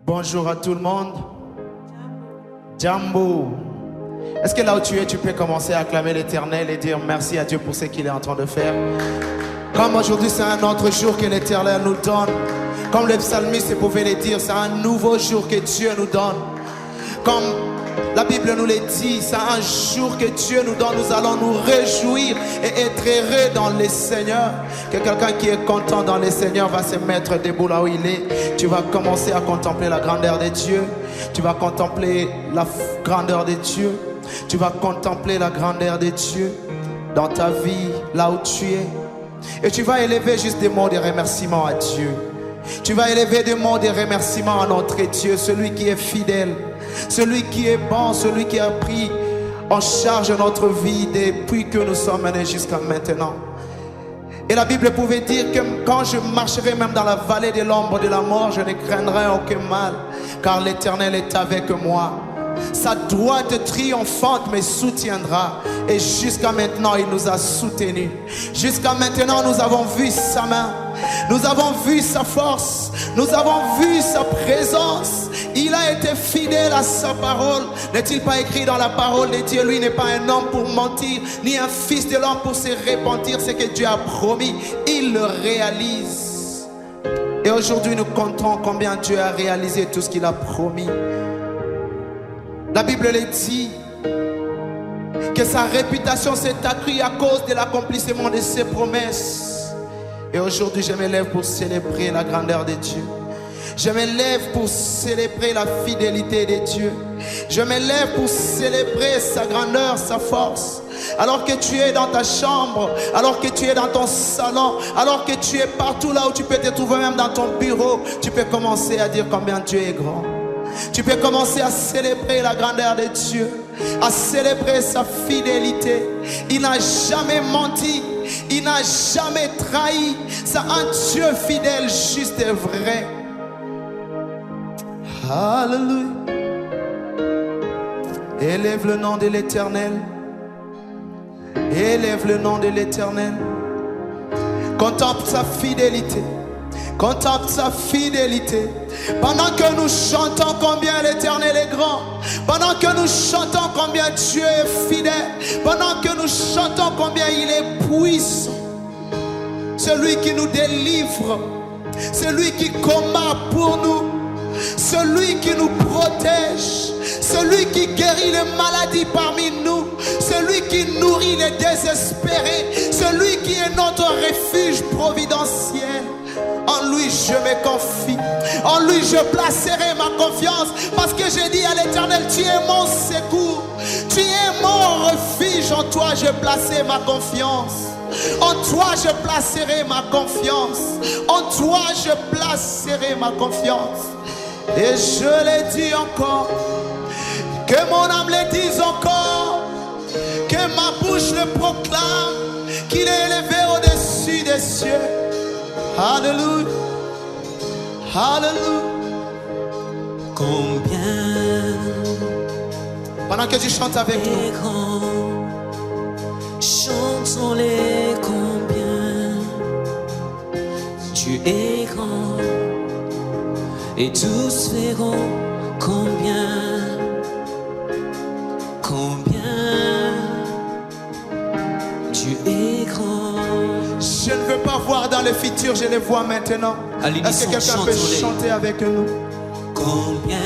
Bonjour à tout le monde. Jambo. Est-ce que là où tu es, tu peux commencer à acclamer l'Éternel et dire merci à Dieu pour ce qu'il est en train de faire? Comme aujourd'hui c'est un autre jour que l'Éternel nous donne. Comme le psalmiste pouvait le dire, c'est un nouveau jour que Dieu nous donne. Comme la Bible nous le dit, c'est un jour que Dieu nous donne. Nous allons nous réjouir et être heureux dans le Seigneur. Que quelqu'un qui est content dans le Seigneur va se mettre debout là où il est. Tu vas commencer à contempler la grandeur de Dieu. Tu vas contempler la grandeur de Dieu. Tu vas contempler la grandeur de Dieu dans ta vie, là où tu es. Et tu vas élever juste des mots de remerciement à Dieu. Tu vas élever des mots de remerciement à notre Dieu, celui qui est fidèle, celui qui est bon, celui qui a pris en charge notre vie depuis que nous sommes nés jusqu'à maintenant. Et la Bible pouvait dire que quand je marcherai même dans la vallée de l'ombre de la mort, je ne craindrai aucun mal, car l'Éternel est avec moi. Sa droite triomphante me soutiendra. Et jusqu'à maintenant, il nous a soutenus. Jusqu'à maintenant, nous avons vu sa main. Nous avons vu sa force. Nous avons vu sa présence. Il a été fidèle à sa parole. N'est-il pas écrit dans la parole de Dieu? Lui n'est pas un homme pour mentir, ni un fils de l'homme pour se repentir. Ce que Dieu a promis, il le réalise. Et aujourd'hui, nous comptons combien Dieu a réalisé tout ce qu'il a promis. La Bible le dit que sa réputation s'est accrue à cause de l'accomplissement de ses promesses. Et aujourd'hui, je me lève pour célébrer la grandeur de Dieu. Je me lève pour célébrer la fidélité de Dieu. Je me lève pour célébrer sa grandeur, sa force. Alors que tu es dans ta chambre, alors que tu es dans ton salon, alors que tu es partout là où tu peux te trouver, même dans ton bureau, tu peux commencer à dire combien Dieu est grand. Tu peux commencer à célébrer la grandeur de Dieu, à célébrer sa fidélité. Il n'a jamais menti, il n'a jamais trahi. C'est un Dieu fidèle, juste et vrai. Alléluia. Élève le nom de l'Éternel. Élève le nom de l'Éternel. Contemple sa fidélité. Contemple sa fidélité. Pendant que nous chantons combien l'Éternel est grand, pendant que nous chantons combien Dieu est fidèle, pendant que nous chantons combien il est puissant, celui qui nous délivre, celui qui combat pour nous, celui qui nous protège, celui qui guérit les maladies parmi nous, celui qui nourrit les désespérés, celui qui est notre refuge providentiel. En lui je me confie, en lui je placerai ma confiance, parce que j'ai dit à l'Éternel, tu es mon secours, tu es mon refuge, en toi je placerai ma confiance, en toi je placerai ma confiance, en toi je placerai ma confiance. Et je l'ai dit encore, que mon âme le dise encore, que ma bouche le proclame, qu'il est élevé au-dessus des cieux. Alléluia, alléluia. Combien, pendant que tu chantes avec nous, chantons-les combien tu es grand, et tous verront combien, combien tu es grand. je ne veux pas voir dans le futur, je les vois maintenant. Est-ce que quelqu'un peut chanter avec nous? Combien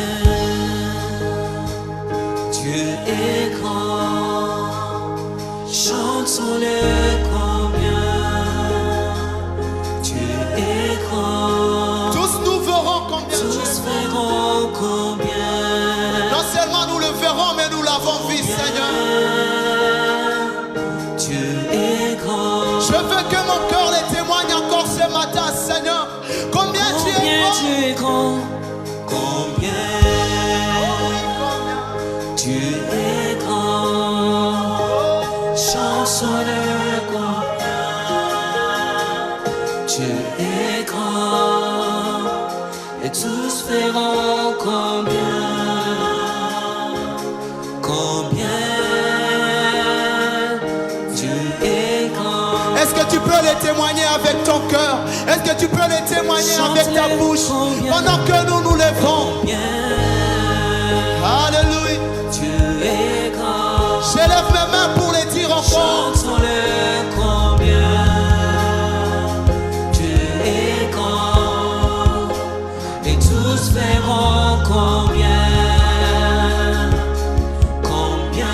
Dieu est grand, chantons-le combien Dieu est grand. Tous nous verrons combien Tous verront combien. Non seulement nous le verrons, mais nous l'avons vu, Seigneur. Dieu est grand. Je veux que mon cœur le témoigne encore ce matin, Seigneur. Combien tu es grand. Dieu est grand. Combien Dieu est grand. Chantons-le combien Dieu est grand. Et tous verront combien. Combien Dieu est grand. Est-ce que tu peux le témoigner avec ton cœur? Est-ce que tu peux les témoigner avec ta Chanter bouche combien, pendant que nous nous levons? combien Alléluia. tu es grand. J'élève mes mains pour les dire encore. Chantons-le combien tu es grand. Et tous verront combien, combien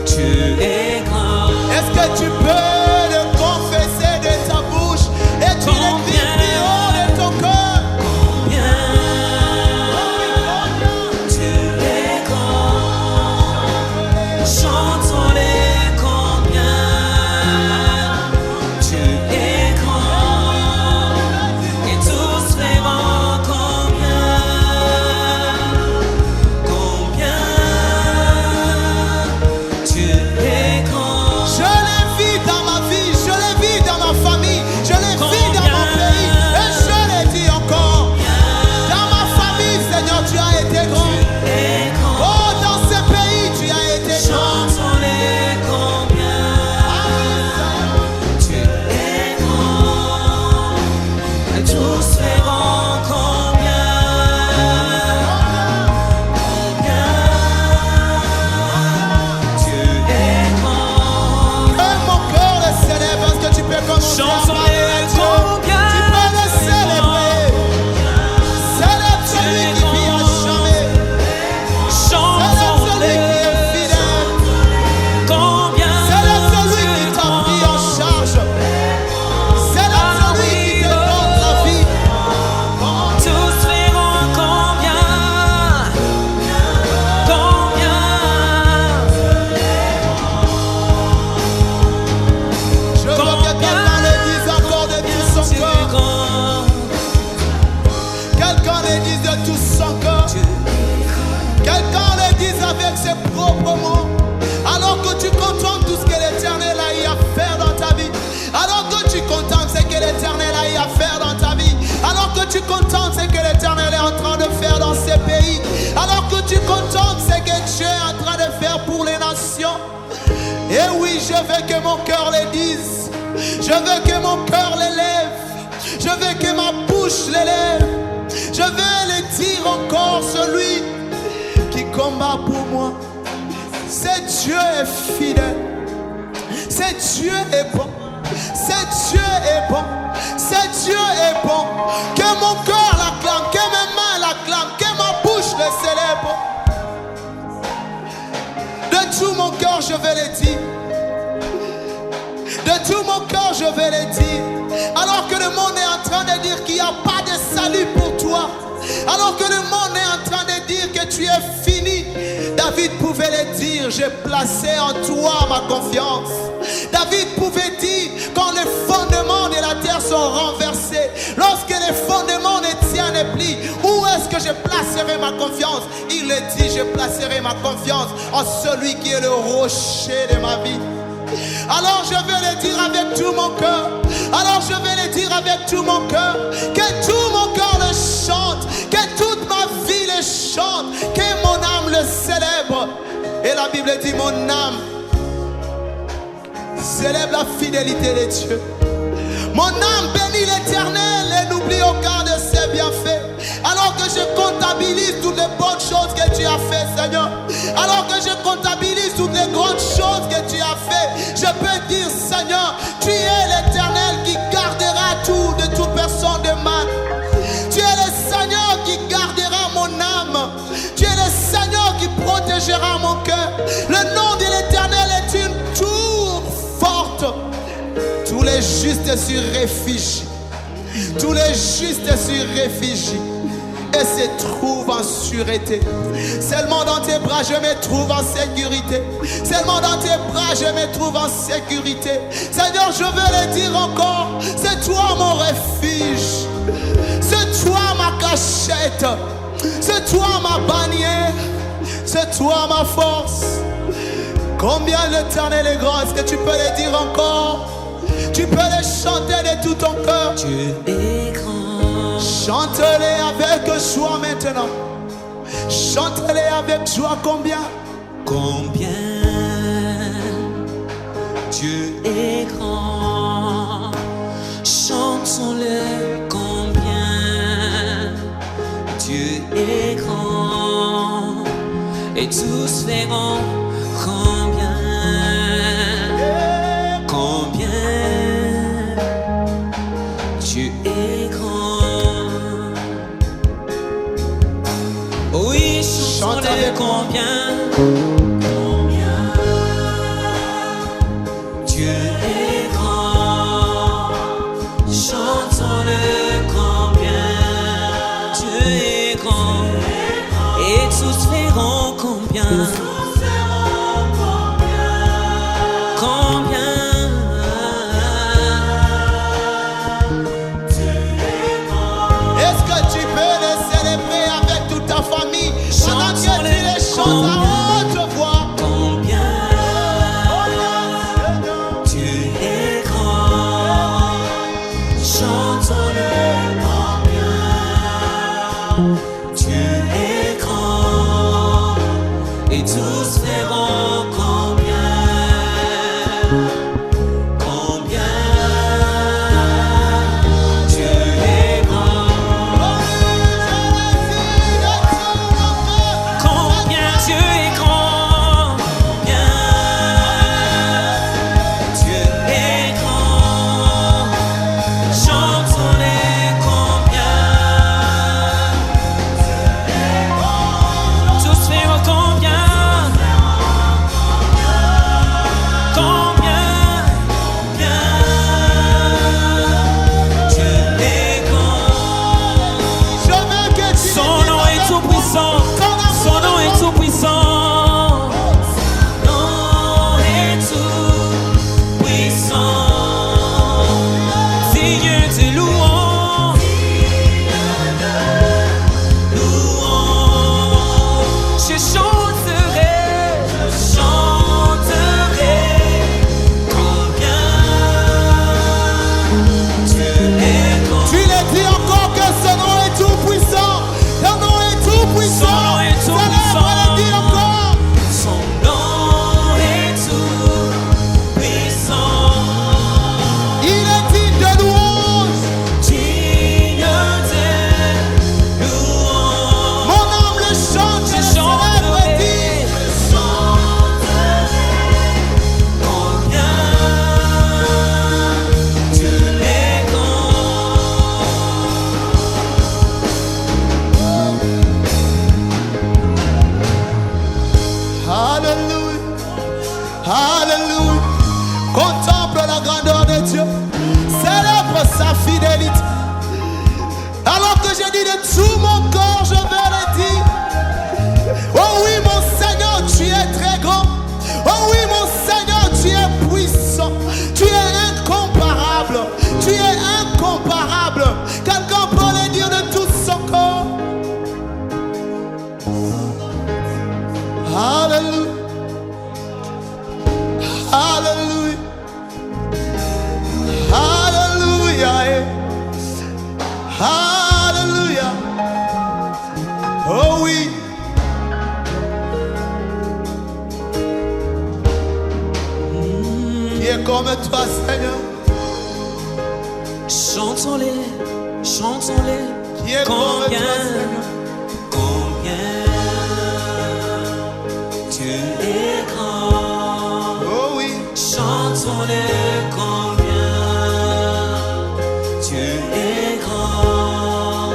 tu es grand. Est-ce que tu peux le confesser de ta bouche et tu le cries plus haut de ton cœur? Combien tu es grand. Chantons-les combien tu es grand. Et tous verront combien, combien tu es grand. Je les vis dans ma vie, je les vis dans ma famille, je les vis dans mon pays et je les dis encore. Dans ma famille, Seigneur, tu as été grand. Et grand. Oh, dans ce pays, tu as été grand. Chantons-les combien tu es grand. Et tous verront combien, combien tu es grand. Que mon cœur le célèbre, est-ce que tu peux commencer à parler à Dieu? Tu peux le célébrer. Célèbre celui qui vit à jamais. Célèbre celui qui est fidèle. Combien Célèbre celui qui t'a pris en charge. Célèbre celui qui te donne la vie. tous verront combien, combien Je veux que quelqu'un le dise encore de tout son tu es cœur. grand. Quelqu'un le dise de tout son cœur. Quelqu'un le dise avec ses propres mots. Alors que tu contemples tout ce que l'Éternel a eu à faire dans ta vie. Alors que tu contemples ce que l'Éternel a eu à faire dans ta vie. Alors que tu contemples ce que l'Éternel est en train de faire dans ces pays. Alors que tu contemples ce que Dieu est en train de faire pour les nations. Et oui, je veux que mon cœur le dise. Je veux que mon cœur l'élève. Je veux que ma bouche l'élève. Je veux le dire encore, celui qui combat pour moi. C'est Dieu est fidèle. C'est Dieu est bon. C'est Dieu est bon. C'est Dieu est bon. Que mon cœur l'acclame, que mes mains l'acclament, que ma bouche le célèbre. De tout mon cœur, je vais le dire. De tout mon cœur, je vais le dire. Alors que le monde est en train de dire qu'il n'y a pas de salut pour toi. Alors que le monde est en train de dire que tu es fini. David pouvait le dire, j'ai placé en toi ma confiance. David pouvait dire, quand les fondements de la terre sont renversés, lorsque les fondements ne tiennent plus, où est-ce que je placerai ma confiance? Il le dit, je placerai ma confiance en celui qui est le rocher de ma vie. Alors je vais le dire avec tout mon cœur. Alors je vais le dire avec tout mon cœur. Que tout mon cœur le chante. Que toute ma vie le chante. Que mon âme le célèbre. Et la Bible dit, mon âme célèbre la fidélité de Dieu. Mon âme bénit l'Éternel et n'oublie aucun de ses bienfaits. Alors que je comptabilise toutes les bonnes choses que tu as fait, Seigneur. Alors que je comptabilise toutes les grandes choses que tu as fait, je peux dire, Seigneur, tu es l'Éternel qui gardera tout de toute personne de mal. Tu es le Seigneur qui gardera mon âme. Tu es le Seigneur qui protégera mon cœur. Le nom de l'Éternel est une tour forte. Tous les justes s'y réfugient. Tous les justes s'y réfugient et se trouvent en sûreté. Seulement dans tes bras je me trouve en sécurité. Seulement dans tes bras je me trouve en sécurité. Seigneur, je veux le dire encore, c'est toi mon refuge. C'est toi ma cachette. C'est toi ma bannière. C'est toi ma force. Combien l'Éternel est grand, est-ce que tu peux le dire encore? Tu peux le chanter de tout ton cœur. Tu es grand. Chante-les avec joie maintenant. Chante-les avec joie. Combien? Combien tu es grand. Chantons-le combien Dieu est grand, et tous verront combien Dieu est grand. Oui, chantons-le combien Dieu est grand. Chantons-le combien Dieu est grand, et tous verront combien Est-ce que tu peux le célébrer avec toute ta famille pendant que tu les chantes à haute voix? Combien Dieu est grand. Chantons-le combien Dieu est grand, et tous verront combien Dieu est grand. Combien Dieu est grand. Combien Dieu est grand. Chantons-le combien tous verront combien Dieu est grand. Je veux que tu Son nom est tout puissant. Son nom est tout puissant. Son nom est tout puissant. Digne de louange. Je chanterai combien Dieu est grand. Tu le dis encore que ce nom est tout puissant. Ton nom est tout puissant. Son nom est tout puissant. Célèbre-le, dis encore. Son nom est tout puissant. Il est digne de louange. Digne de louange. Mon âme le chante, je le célèbre et dis. Combien Dieu est grand. Alléluia. Alléluia. Contemple la grandeur de Dieu. Célèbre sa fidélité. Alors que je dis de tout mon corps, je vais le dire. Oh oui, mon Seigneur, tu es très grand. Oh oui, mon Seigneur, tu es puissant. Tu es incomparable. Tu es incomparable. Quelqu'un peut le dire de tout son corps. Alléluia. Alléluia. Alléluia. Alléluia. Oh oui. Qui est comme toi, Seigneur? Chantons-le Qui est comme toi, combien Seigneur? Dieu est grand. Oh oui. Chantons-le combien Dieu est grand,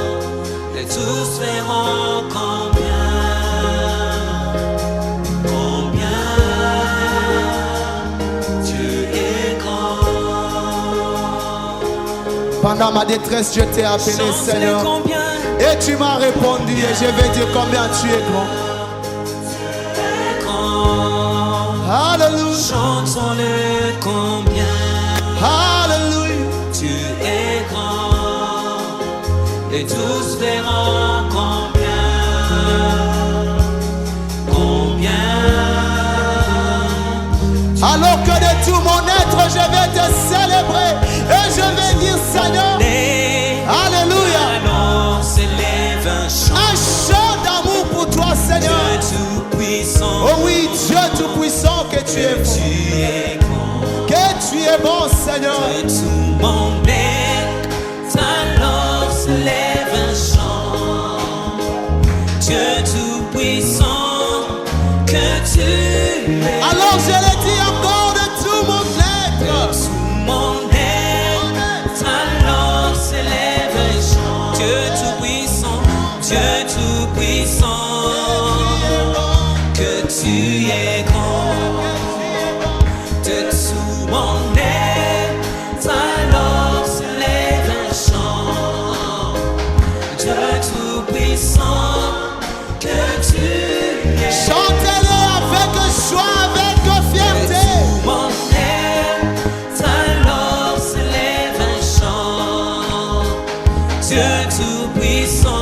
et tous verront combien Dieu est grand. Pendant ma détresse, je t'ai appelé, Chantons-le Seigneur. combien Et tu m'as répondu et je vais dire combien tu es grand. Alléluia. Chantons-le combien Alléluia. Dieu est grand, et tous verront combien Alors que de tout mon être, je vais te célébrer et je vais dire Seigneur. Alléluia. Alors s'élève un chant. Un chant d'amour pour toi, Seigneur. Dieu tout-puissant. Oh oui, Dieu tout-puissant, que tu es bon. Tu es bon. Que tu es bon, Seigneur. De tout mon être, se lève un chant. Dieu tout-puissant, que tu es. Alors je le dis encore de tout mon être. Tout mon être, alors se lève un chant. Dieu tout-puissant, Dieu tout-puissant, que tu es grand. De tout mon être, alors se lève un chant. Dieu tout-puissant, que tu es. Chantez-le avec joie, avec fierté. Tout mon être, alors se lève un chant. Dieu tout-puissant,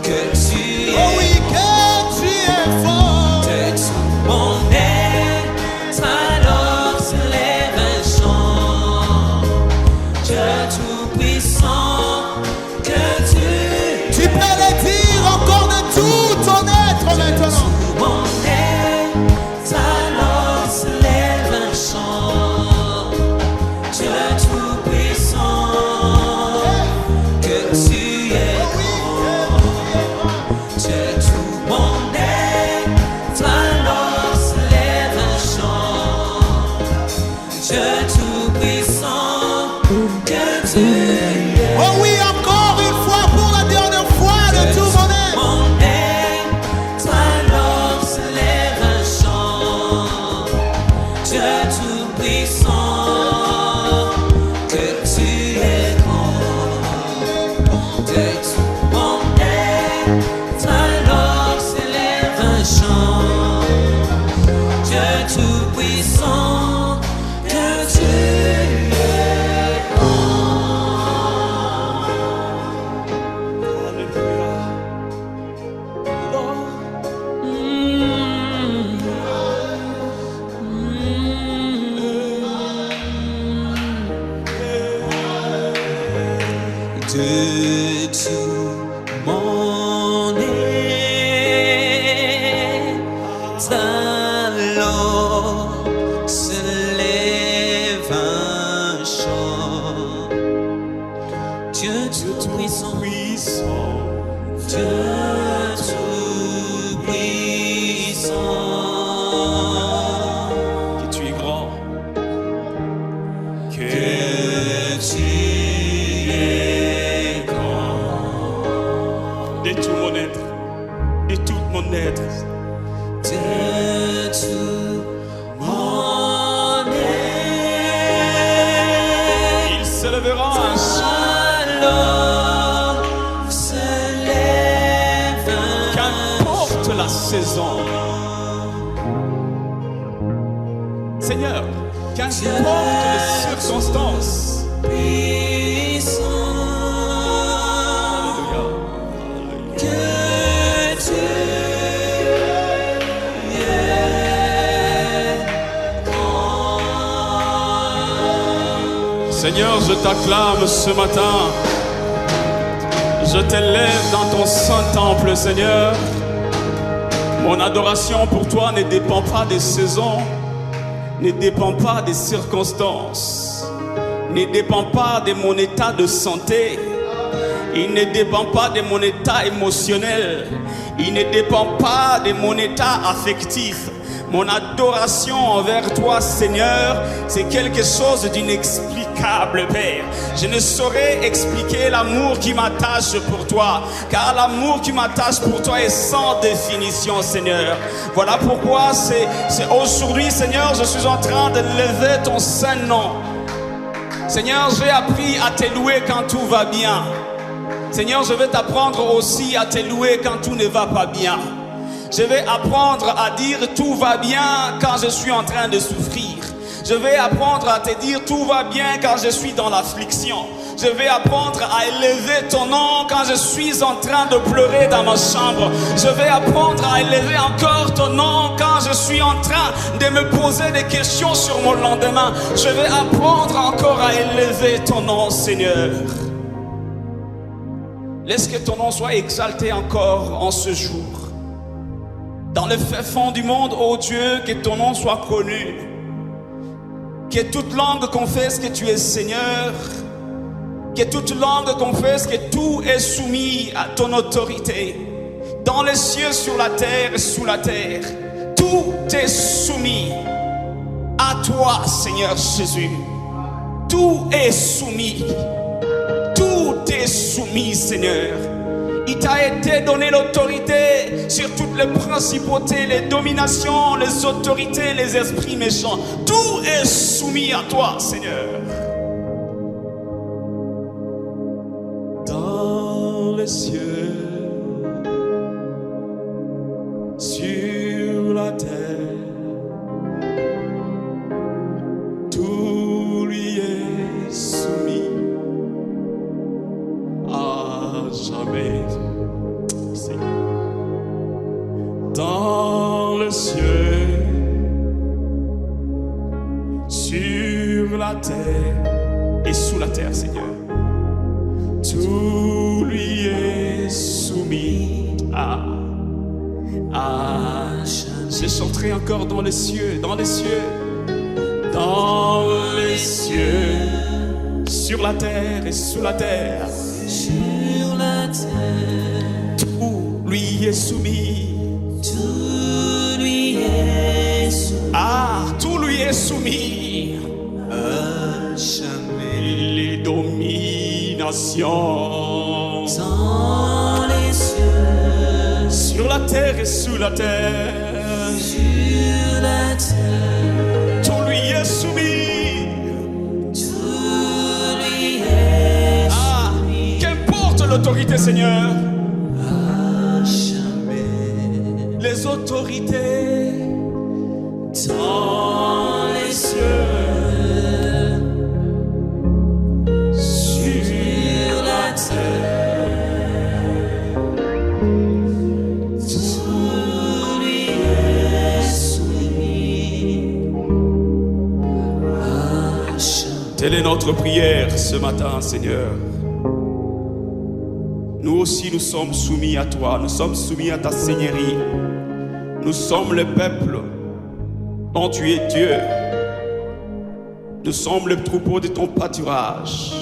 que tu es. Oh oui, que tu es fort. De tout mon être, alors se lève un chant. Dieu tout-puissant, que tu es. Tu peux le dire encore de tout ton être maintenant. Tout mon être, alors se lève un chant. Dieu tout-puissant, que tu es grand. Dieu tout mon être, alors se lève un chant. Dieu tout-puissant, que tu es. Oh oui, encore une fois, pour la dernière fois de tout mon être. Mon être, alors se lève un chant. Dieu tout-puissant, que tu es grand. De tout mon être, alors se lève un chant. Dieu tout-puissant, que tu es de tout mon être, alors se lève un chant. Dieu tout-puissant, Dieu tout-puissant, Que tu es grand. que tu es grand. De tout mon être. De tout mon être. De tout mon être, Il se lèvera un alors se lève un qu'importe la saison. Seigneur, qu'importe les circonstances. puissant, que tu es grand. Seigneur, je t'acclame ce matin. Je t'élève dans ton saint temple, Seigneur. Mon adoration pour toi ne dépend pas des saisons, ne dépend pas des circonstances, ne dépend pas de mon état de santé. Il ne dépend pas de mon état émotionnel. Il ne dépend pas de mon état affectif. Mon adoration envers toi, Seigneur, c'est quelque chose d'inexplicable, Père. Je ne saurais expliquer l'amour qui m'attache pour toi, car l'amour qui m'attache pour toi est sans définition, Seigneur. Voilà pourquoi c'est aujourd'hui, Seigneur, je suis en train de lever ton saint nom. Seigneur, j'ai appris à te louer quand tout va bien. Seigneur, je vais t'apprendre aussi à te louer quand tout ne va pas bien. Je vais apprendre à dire tout va bien quand je suis en train de souffrir. Je vais apprendre à te dire tout va bien quand je suis dans l'affliction. Je vais apprendre à élever ton nom quand je suis en train de pleurer dans ma chambre. Je vais apprendre à élever encore ton nom quand je suis en train de me poser des questions sur mon lendemain. Je vais apprendre encore à élever ton nom, Seigneur. Laisse que ton nom soit exalté encore en ce jour. Dans le fin fond du monde, ô Dieu, que ton nom soit connu. Que toute langue confesse que tu es Seigneur. Que toute langue confesse que tout est soumis à ton autorité. Dans les cieux, sur la terre et sous la terre, tout est soumis à toi, Seigneur Jésus. Tout est soumis. Tout est soumis, Seigneur. Il t'a été donné l'autorité sur toutes les principautés, les dominations, les autorités, les esprits méchants. Tout est soumis à toi, Seigneur. Dans les cieux, sur la terre, tout lui est soumis à jamais. Dans le ciel, sur la terre et sous la terre, Seigneur, tout lui est soumis à je chanterai encore dans les cieux, dans les cieux, dans les cieux, sur la terre et sous la terre, sur la terre, tout lui est soumis. tout lui est soumis. Tout lui est soumis. À jamais. Les dominations Dans les cieux, sur la terre et sous la terre, sur la terre, tout lui est soumis. tout lui est soumis. Qu'importe l'autorité, Seigneur. À jamais. Les autorités Dans les cieux, sur la terre, tout lui est soumis. À jamais. Telle est notre prière ce matin, Seigneur. Nous aussi, nous sommes soumis à toi. Nous sommes soumis à ta Seigneurie. Nous sommes le peuple dont tu es Dieu. Nous sommes le troupeau de ton pâturage.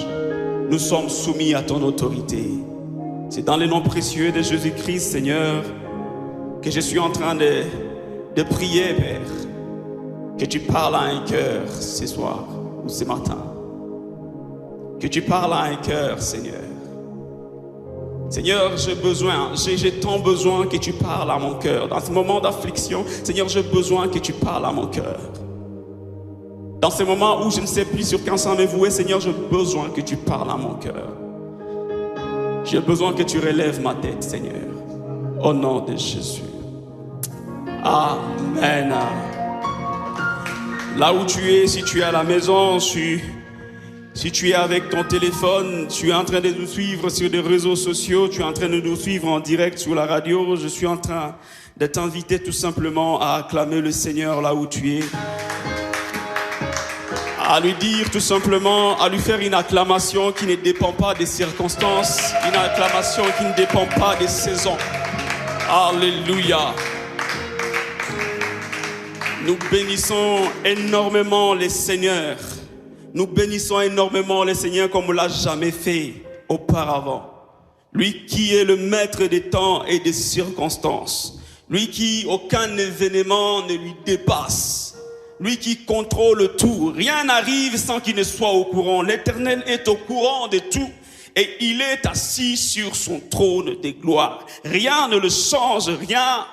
Nous sommes soumis à ton autorité. C'est dans le nom précieux de Jésus-Christ, Seigneur, que je suis en train de prier, Père. Que tu parles à un cœur ce soir ou ce matin. Que tu parles à un cœur, Seigneur. Seigneur, j'ai tant besoin que tu parles à mon cœur. Dans ce moment d'affliction, Seigneur, j'ai besoin que tu parles à mon cœur. Dans ces moments où je ne sais plus sur quand ça me vouer, Seigneur, j'ai besoin que tu parles à mon cœur. J'ai besoin que tu relèves ma tête, Seigneur. Au nom de Jésus. Amen. Là où tu es, si tu es à la maison, si tu es avec ton téléphone, tu es en train de nous suivre sur des réseaux sociaux, tu es en train de nous suivre en direct sur la radio, je suis en train de t'inviter tout simplement à acclamer le Seigneur là où tu es. À lui dire tout simplement, à lui faire une acclamation qui ne dépend pas des circonstances, une acclamation qui ne dépend pas des saisons. Alléluia. Nous bénissons énormément les Seigneurs. Nous bénissons énormément le Seigneur comme on ne l'a jamais fait auparavant. Lui qui est le maître des temps et des circonstances. Lui qui, aucun événement ne lui dépasse. Lui qui contrôle tout. Rien n'arrive sans qu'il ne soit au courant. L'Éternel est au courant de tout. Et il est assis sur son trône de gloire. Rien ne le change, rien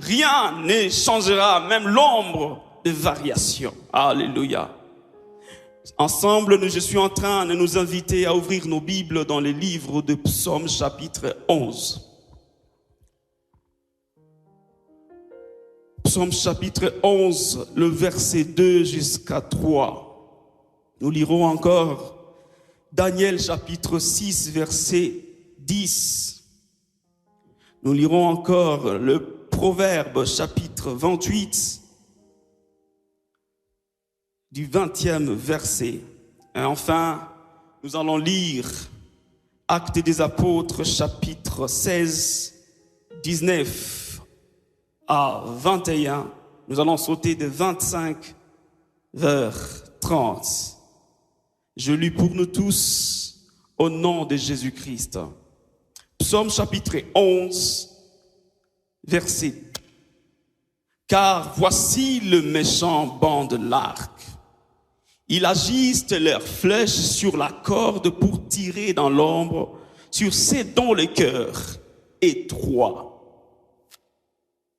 ne changera, même l'ombre de variation. Alléluia. Ensemble, je suis en train de nous inviter à ouvrir nos Bibles dans les livres de Psaume chapitre 11. Psaume chapitre 11, le verset 2 jusqu'à 3. Nous lirons encore Daniel chapitre 6, verset 10. Nous lirons encore le Proverbe chapitre 28, du 20e verset. Et enfin, nous allons lire Actes des Apôtres, chapitre 16, 19 à 21. Nous allons sauter de 25 vers 30. Je lis pour nous tous au nom de Jésus-Christ. Psaume chapitre 11, verset 2. Car voici le méchant bande l'arc. Ils agissent leurs flèches sur la corde pour tirer dans l'ombre sur ceux dont le cœur est étroit.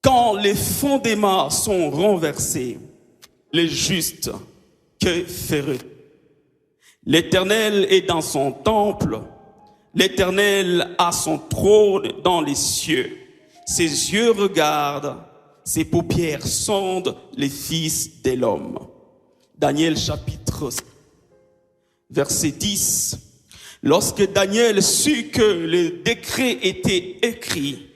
Quand les fondements sont renversés, les justes, que feront? L'Éternel est dans son temple, l'Éternel a son trône dans les cieux. Ses yeux regardent, ses paupières sondent les fils de l'homme. Daniel chapitre 7, verset 10. Lorsque Daniel sut que le décret était écrit,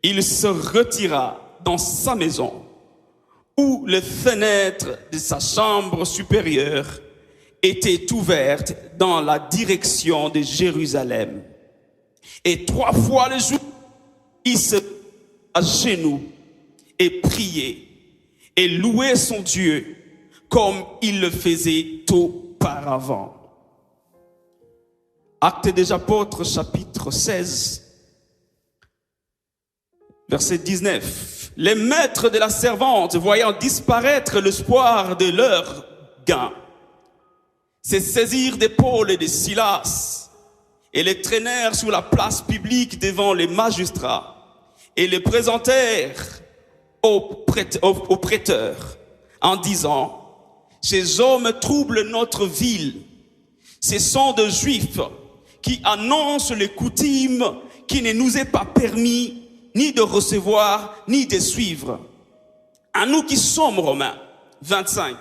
il se retira dans sa maison, où les fenêtres de sa chambre supérieure étaient ouvertes dans la direction de Jérusalem. Et 3 fois le jour, il se mit à genoux et priait et louait son Dieu comme il le faisait auparavant. Actes des Apôtres, chapitre 16, verset 19. Les maîtres de la servante, voyant disparaître l'espoir de leur gain, se saisirent de Paul et de Silas et les traînèrent sur la place publique devant les magistrats et les présentèrent au prêteur en disant: ces hommes troublent notre ville. Ce sont des Juifs qui annoncent les coutumes qui ne nous est pas permis ni de recevoir ni de suivre. À nous qui sommes Romains. 25.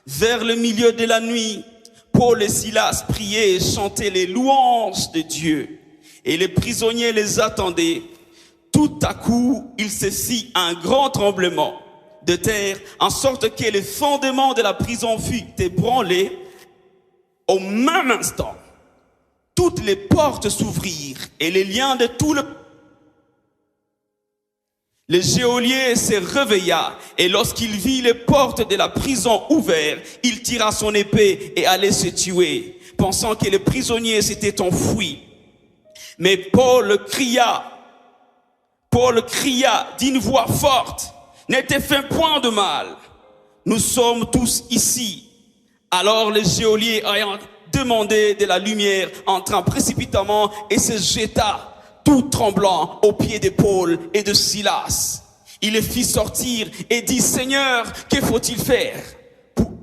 Vers le milieu de la nuit, Paul et Silas priaient et chantaient les louanges de Dieu, et les prisonniers les attendaient. Tout à coup, il se fit un grand tremblement de terre, en sorte que les fondements de la prison furent ébranlés. Au même instant, toutes les portes s'ouvrirent et les liens de tout le geôlier se réveilla, et lorsqu'il vit les portes de la prison ouvertes, il tira son épée et allait se tuer, pensant que les prisonniers s'étaient enfuis. Mais Paul cria d'une voix forte: ne te fais point de mal, nous sommes tous ici. Alors le geôlier, ayant demandé de la lumière, entra précipitamment et se jeta tout tremblant aux pieds de Paul et de Silas. Il les fit sortir et dit: Seigneur, que faut-il faire?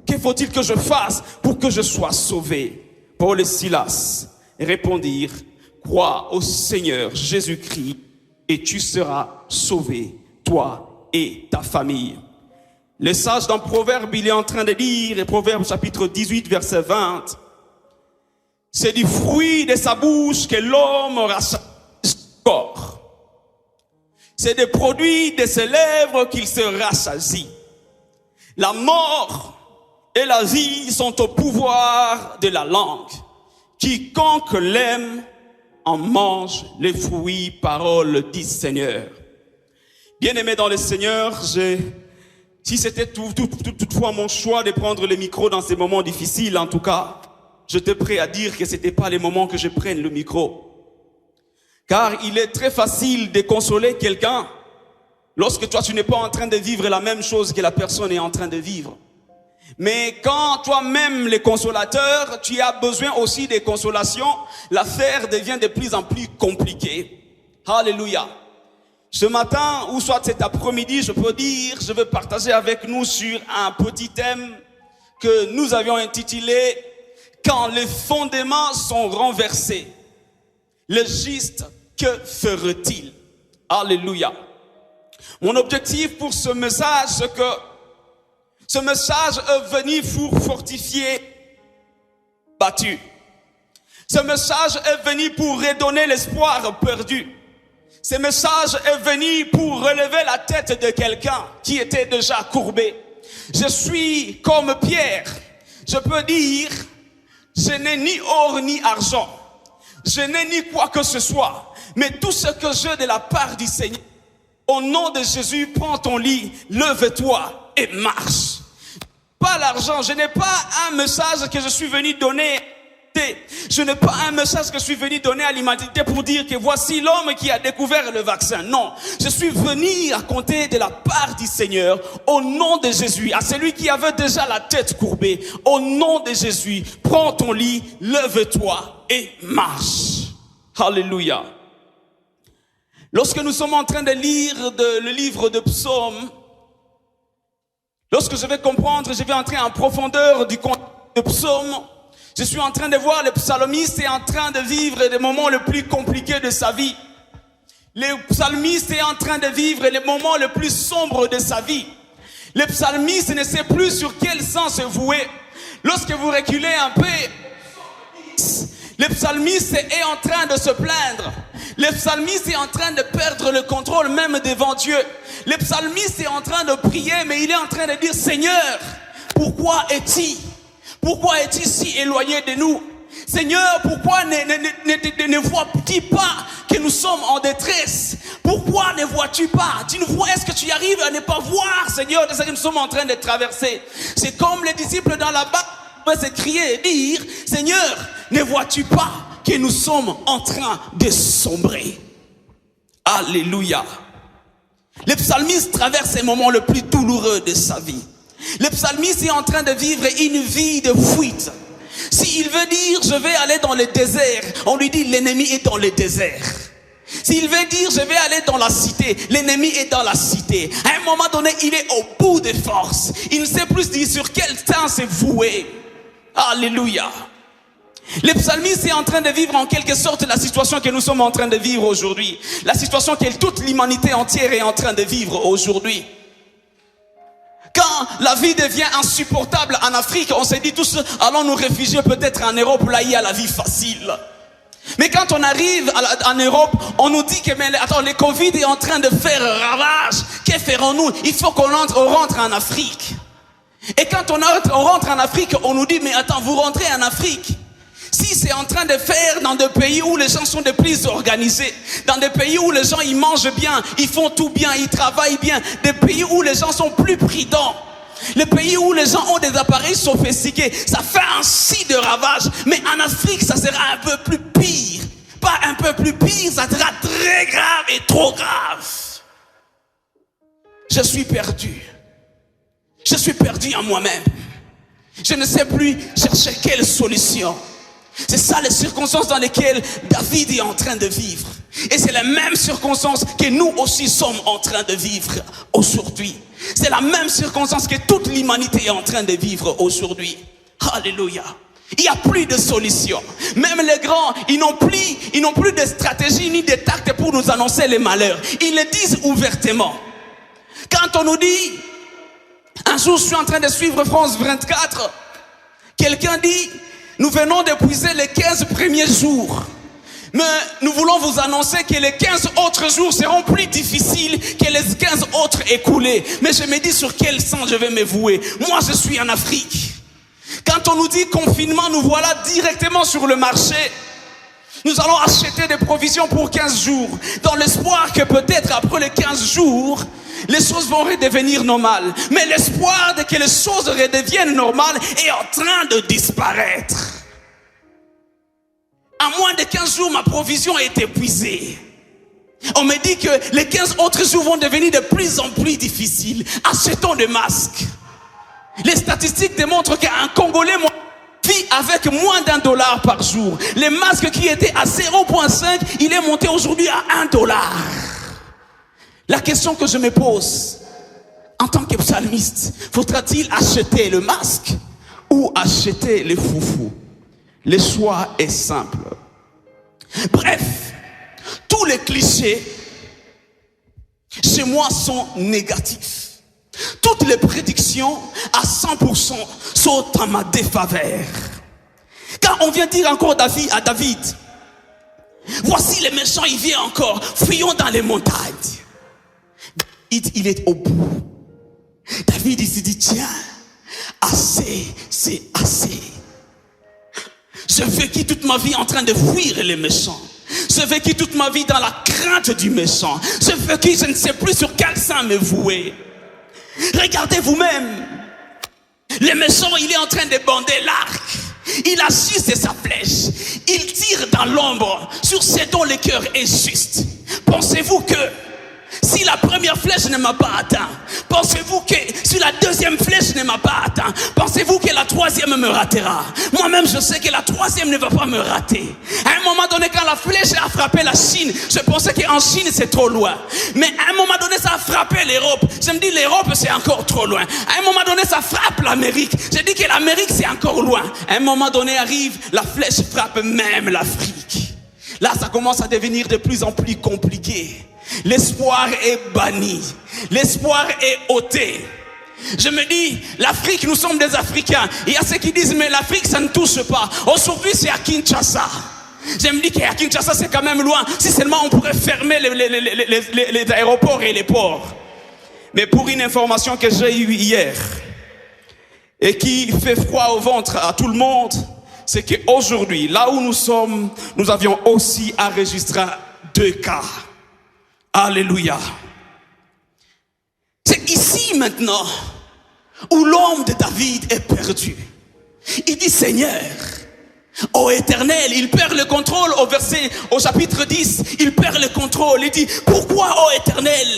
Que faut-il que je fasse pour que je sois sauvé? Paul et Silas répondirent: crois au Seigneur Jésus-Christ et tu seras sauvé, toi et ta famille. Le sage dans Proverbe, il est en train de dire, Proverbe chapitre 18, verset 20, c'est du fruit de sa bouche que l'homme rassasie son corps. C'est des produits de ses lèvres qu'il se rassasie. La mort et la vie sont au pouvoir de la langue. Quiconque l'aime en mange les fruits, parole dit Seigneur. Bien-aimé dans le Seigneur, si c'était toutefois mon choix de prendre le micro dans ces moments difficiles, en tout cas, j'étais prêt à dire que ce n'était pas les moments que je prenne le micro. Car il est très facile de consoler quelqu'un lorsque toi tu n'es pas en train de vivre la même chose que la personne est en train de vivre. Mais quand toi-même le consolateur, tu as besoin aussi de consolation, l'affaire devient de plus en plus compliquée. Alléluia. Ce matin, ou soit cet après-midi, je veux partager avec nous sur un petit thème que nous avions intitulé « Quand les fondements sont renversés, le juste, que ferait-il » Alléluia. Mon objectif pour ce message, c'est que ce message est venu pour fortifier battu. Ce message est venu pour redonner l'espoir perdu. Ce message est venu pour relever la tête de quelqu'un qui était déjà courbé. Je suis comme Pierre. Je peux dire, je n'ai ni or ni argent. Je n'ai ni quoi que ce soit. Mais tout ce que j'ai de la part du Seigneur, au nom de Jésus, prends ton lit, lève-toi et marche. Pas l'argent, je n'ai pas un message que je suis venu donner Je n'ai pas un message que je suis venu donner à l'humanité pour dire que voici l'homme qui a découvert le vaccin. Non, je suis venu raconter de la part du Seigneur, au nom de Jésus, à celui qui avait déjà la tête courbée. Au nom de Jésus, prends ton lit, lève-toi et marche. Alléluia. Lorsque nous sommes en train de lire le livre de Psaumes, lorsque je vais comprendre, je vais entrer en profondeur du contexte de Psaumes, je suis en train de voir le psalmiste est en train de vivre les moments les plus compliqués de sa vie. Le psalmiste est en train de vivre les moments les plus sombres de sa vie. Le psalmiste ne sait plus sur quel sens se vouer. Lorsque vous reculez un peu, le psalmiste est en train de se plaindre. Le psalmiste est en train de perdre le contrôle même devant Dieu. Le psalmiste est en train de prier, mais il est en train de dire, Seigneur, pourquoi es-tu si éloigné de nous? Seigneur, pourquoi ne vois-tu pas que nous sommes en détresse? Pourquoi ne vois-tu pas? Tu nous vois, est-ce que tu arrives à ne pas voir, Seigneur, de ce que nous sommes en train de traverser? C'est comme les disciples dans la barque pouvaient se crier et dire, Seigneur, ne vois-tu pas que nous sommes en train de sombrer? Alléluia. Le psalmiste traverse les moments les plus douloureux de sa vie. Le psalmiste est en train de vivre une vie de fuite. S'il veut dire je vais aller dans le désert, on lui dit l'ennemi est dans le désert. S'il veut dire je vais aller dans la cité, l'ennemi est dans la cité. À un moment donné, il est au bout des forces. Il ne sait plus dire sur quel temps se vouer. Alléluia. Le psalmiste est en train de vivre en quelque sorte la situation que nous sommes en train de vivre aujourd'hui. La situation que toute l'humanité entière est en train de vivre aujourd'hui. Quand la vie devient insupportable en Afrique, on s'est dit tous, allons nous réfugier peut-être en Europe, là il y a la vie facile. Mais quand on arrive en Europe, on nous dit que attends, le Covid est en train de faire ravage. Que ferons-nous? Il faut qu'on rentre en Afrique. Et quand on rentre en Afrique, on nous dit, mais attends, vous rentrez en Afrique. Si c'est en train de faire dans des pays où les gens sont de plus organisés, dans des pays où les gens ils mangent bien, ils font tout bien, ils travaillent bien, des pays où les gens sont plus prudents, les pays où les gens ont des appareils sophistiqués, ça fait ainsi de ravages. Mais en Afrique, ça sera un peu plus pire. Pas un peu plus pire, ça sera très grave et trop grave. Je suis perdu. Je suis perdu en moi-même. Je ne sais plus chercher quelle solution. C'est ça les circonstances dans lesquelles David est en train de vivre. Et c'est les mêmes circonstances que nous aussi sommes en train de vivre aujourd'hui. C'est la même circonstance que toute l'humanité est en train de vivre aujourd'hui. Alléluia. Il n'y a plus de solution. Même les grands, ils n'ont plus de stratégie ni de tact pour nous annoncer les malheurs. Ils le disent ouvertement. Quand on nous dit, un jour je suis en train de suivre France 24, quelqu'un dit, nous venons d'épuiser les 15 premiers jours. Mais nous voulons vous annoncer que les 15 autres jours seront plus difficiles que les 15 autres écoulés. Mais je me dis sur quel sang je vais me vouer. Moi, je suis en Afrique. Quand on nous dit confinement, nous voilà directement sur le marché. Nous allons acheter des provisions pour 15 jours. Dans l'espoir que peut-être après les 15 jours, les choses vont redevenir normales. Mais l'espoir de que les choses redeviennent normales est en train de disparaître. En moins de 15 jours, ma provision est épuisée. On me dit que les 15 autres jours vont devenir de plus en plus difficiles. Achetons des masques. Les statistiques démontrent qu'un Congolais vit avec moins d'$1 par jour. Les masques qui étaient à 0,5, il est monté aujourd'hui à $1. La question que je me pose, en tant que psalmiste, faudra-t-il acheter le masque ou acheter les foufous? Le choix est simple. Bref, tous les clichés chez moi sont négatifs. Toutes les prédictions à 100% sont en ma défaveur. Car on vient dire encore à David, voici les méchants, il vient encore, fuyons dans les montagnes. David, il est au bout. David, il se dit, tiens, assez, c'est assez. Je vécu toute ma vie en train de fuir les méchants. Je vécu toute ma vie dans la crainte du méchant. Je vécu, je ne sais plus sur quel sang me vouer. Regardez vous-même. Le méchant, il est en train de bander l'arc. Il agit, c'est sa flèche. Il tire dans l'ombre sur ceux dont le cœur est juste. Pensez-vous que si la première flèche ne m'a pas atteint, pensez-vous que si la deuxième flèche ne m'a pas atteint, pensez-vous que la troisième me ratera? Moi-même, je sais que la troisième ne va pas me rater. À un moment donné, quand la flèche a frappé la Chine, je pensais qu'en Chine, c'est trop loin. Mais à un moment donné, ça a frappé l'Europe. Je me dis, l'Europe, c'est encore trop loin. À un moment donné, ça frappe l'Amérique. Je dis que l'Amérique, c'est encore loin. À un moment donné, arrive, la flèche frappe même l'Afrique. Là, ça commence à devenir de plus en plus compliqué. L'espoir est banni. L'espoir est ôté. Je me dis, l'Afrique, nous sommes des Africains. Il y a ceux qui disent, mais l'Afrique, ça ne touche pas. Aujourd'hui, c'est à Kinshasa. Je me dis qu'à Kinshasa, c'est quand même loin. Si seulement on pourrait fermer les aéroports et les ports. Mais pour une information que j'ai eue hier, et qui fait froid au ventre à tout le monde, c'est qu'aujourd'hui, là où nous sommes, nous avions aussi enregistré 2 cas. Alléluia. C'est ici maintenant où l'homme de David est perdu. Il dit, Seigneur, ô Éternel, il perd le contrôle au chapitre 10, il perd le contrôle. Il dit, pourquoi, ô Éternel,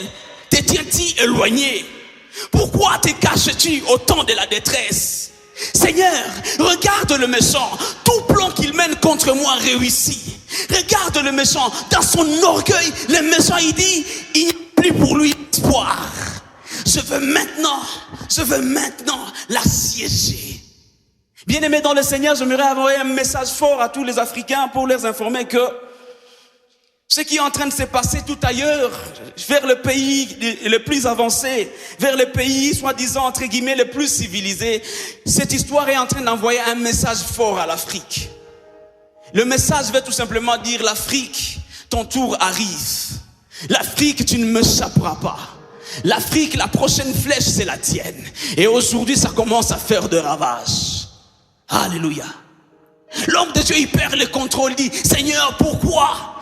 te tiens-tu éloigné? Pourquoi te caches-tu au temps de la détresse? Seigneur, regarde le méchant, tout plan qu'il mène contre moi réussit. Regarde le méchant, dans son orgueil, le méchant il dit, il n'y a plus pour lui espoir. Je veux maintenant l'assiéger. Bien-aimés dans le Seigneur, j'aimerais envoyer un message fort à tous les Africains pour leur informer que ce qui est en train de se passer tout ailleurs, vers le pays le plus avancé, vers le pays soi-disant entre guillemets le plus civilisé, cette histoire est en train d'envoyer un message fort à l'Afrique. Le message veut tout simplement dire, l'Afrique, ton tour arrive. L'Afrique, tu ne m'échapperas pas. L'Afrique, la prochaine flèche, c'est la tienne. Et aujourd'hui, ça commence à faire de ravages. Alléluia. L'homme de Dieu, il perd le contrôle, il dit, Seigneur, pourquoi,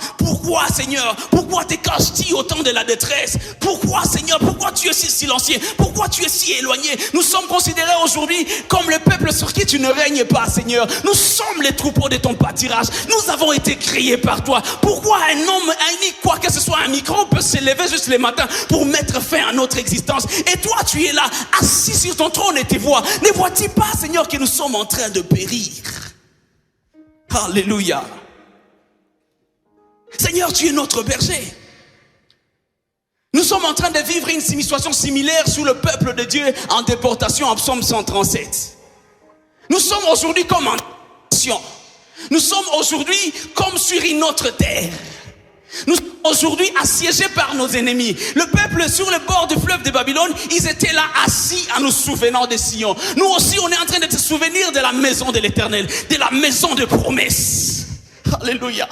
Seigneur, pourquoi te caches-tu au temps de la détresse? Pourquoi, Seigneur, pourquoi tu es si silencieux? Pourquoi tu es si éloigné? Nous sommes considérés aujourd'hui comme le peuple sur qui tu ne règnes pas, Seigneur. Nous sommes les troupeaux de ton pâturage. Nous avons été créés par toi. Pourquoi un homme, quoi que ce soit, un microbe peut se lever juste le matin pour mettre fin à notre existence? Et toi, tu es là, assis sur ton trône et tes voix. Ne vois-tu pas, Seigneur, que nous sommes en train de périr? Alléluia. Seigneur, tu es notre berger. Nous sommes en train de vivre une situation similaire sous le peuple de Dieu en déportation en psaume 137. Nous sommes aujourd'hui comme en déportation. Nous sommes aujourd'hui comme sur une autre terre. Nous sommes aujourd'hui assiégés par nos ennemis. Le peuple sur le bord du fleuve de Babylone, ils étaient là assis en nous souvenant de Sion. Nous aussi, on est en train de se souvenir de la maison de l'Éternel, de la maison de promesse. Alléluia.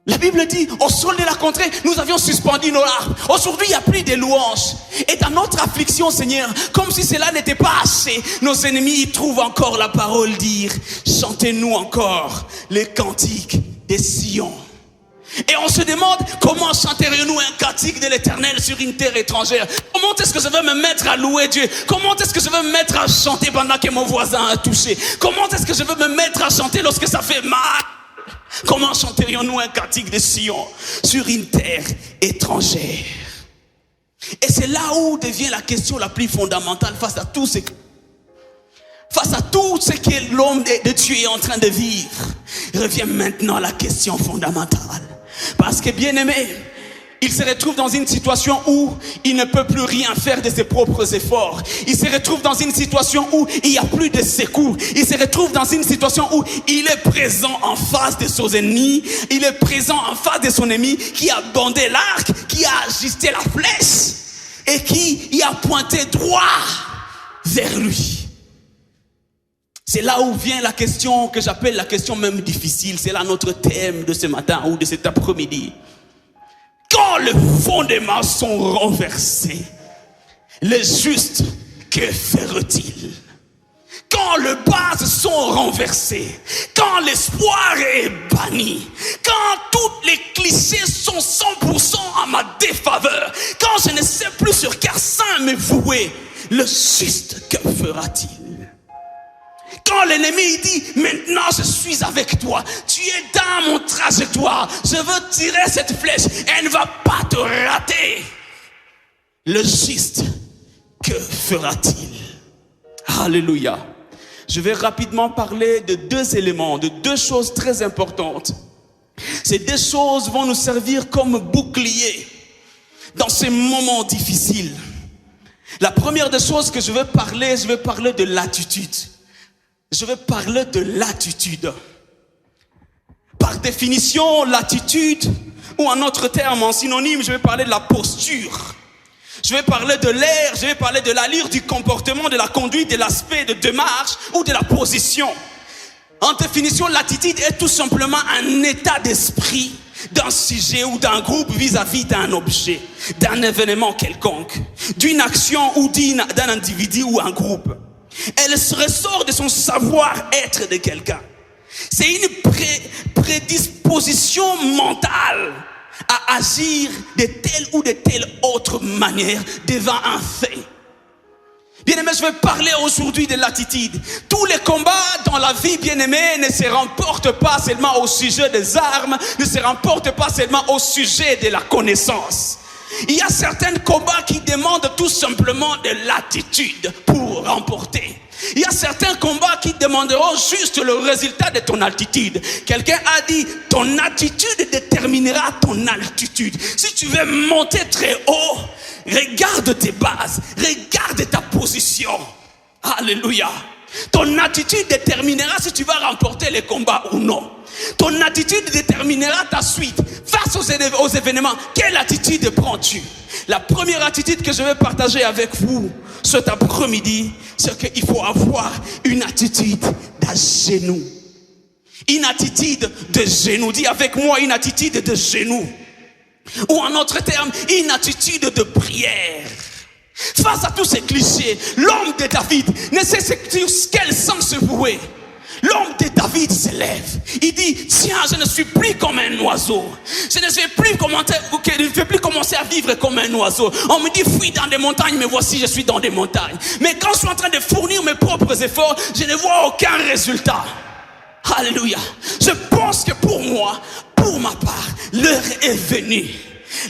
La Bible dit, au sol de la contrée, nous avions suspendu nos larmes. Aujourd'hui, il n'y a plus de louanges. Et dans notre affliction, Seigneur, comme si cela n'était pas assez, nos ennemis y trouvent encore la parole dire, chantez-nous encore les cantiques de Sion. Et on se demande, comment chanterions-nous un cantique de l'Éternel sur une terre étrangère? Comment est-ce que je vais me mettre à louer Dieu? Comment est-ce que je vais me mettre à chanter pendant que mon voisin a touché? Comment est-ce que je vais me mettre à chanter lorsque ça fait mal? Comment chanterions-nous un cantique de Sion sur une terre étrangère? Et c'est là où devient la question la plus fondamentale face à tout ce que l'homme de Dieu est en train de vivre. Revient maintenant la question fondamentale. Parce que bien aimé, il se retrouve dans une situation où il ne peut plus rien faire de ses propres efforts. Il se retrouve dans une situation où il n'y a plus de secours. Il se retrouve dans une situation où il est présent en face de son ennemi. Il est présent en face de son ennemi qui a bandé l'arc, qui a ajusté la flèche et qui y a pointé droit vers lui. C'est là où vient la question que j'appelle la question même difficile. C'est là notre thème de ce matin ou de cet après-midi. Quand les fondements sont renversés, les justes, que feront-ils? Quand les bases sont renversées, quand l'espoir est banni, quand tous les clichés sont 100% à ma défaveur, quand je ne sais plus sur quel sein me vouer, le juste, que fera-t-il? Quand l'ennemi dit, maintenant je suis avec toi, tu es dans mon trajectoire, je veux tirer cette flèche, elle ne va pas te rater. Le juste, que fera-t-il? Alléluia. Je vais rapidement parler de deux éléments, de deux choses très importantes. Ces deux choses vont nous servir comme bouclier dans ces moments difficiles. La première des choses que je vais parler de l'attitude. Je vais parler de l'attitude. Par définition, l'attitude, ou en autre terme, en synonyme, je vais parler de la posture. Je vais parler de l'air, je vais parler de l'allure, du comportement, de la conduite, de l'aspect, de démarche ou de la position. En définition, l'attitude est tout simplement un état d'esprit d'un sujet ou d'un groupe vis-à-vis d'un objet, d'un événement quelconque, d'une action ou d'un individu ou un groupe. Elle ressort de son savoir-être de quelqu'un. C'est une prédisposition mentale à agir de telle ou de telle autre manière devant un fait. Bien-aimé, je vais parler aujourd'hui de l'attitude. Tous les combats dans la vie, bien-aimé, ne se remportent pas seulement au sujet des armes, ne se remportent pas seulement au sujet de la connaissance. Il y a certains combats qui demandent tout simplement de l'attitude pour remporter. Il y a certains combats qui demanderont juste le résultat de ton attitude. Quelqu'un a dit, ton attitude déterminera ton altitude. Si tu veux monter très haut, regarde tes bases, regarde ta position. Alléluia. Ton attitude déterminera si tu vas remporter les combats ou non. Ton attitude déterminera ta suite. Face aux événements, quelle attitude prends-tu? La première attitude que je vais partager avec vous cet après-midi, c'est qu'il faut avoir une attitude d'genou. Une attitude de genou. Dis avec moi, une attitude de genou. Ou en autre terme, une attitude de prière. Face à tous ces clichés, l'homme de David ne sait sur quel sens se vouer. L'homme de David se lève. Il dit, tiens, je ne suis plus comme un oiseau. Je ne vais plus commencer à vivre comme un oiseau. On me dit, fuis dans des montagnes, mais voici, je suis dans des montagnes. Mais quand je suis en train de fournir mes propres efforts, je ne vois aucun résultat. Alléluia. Je pense que pour moi, pour ma part, l'heure est venue.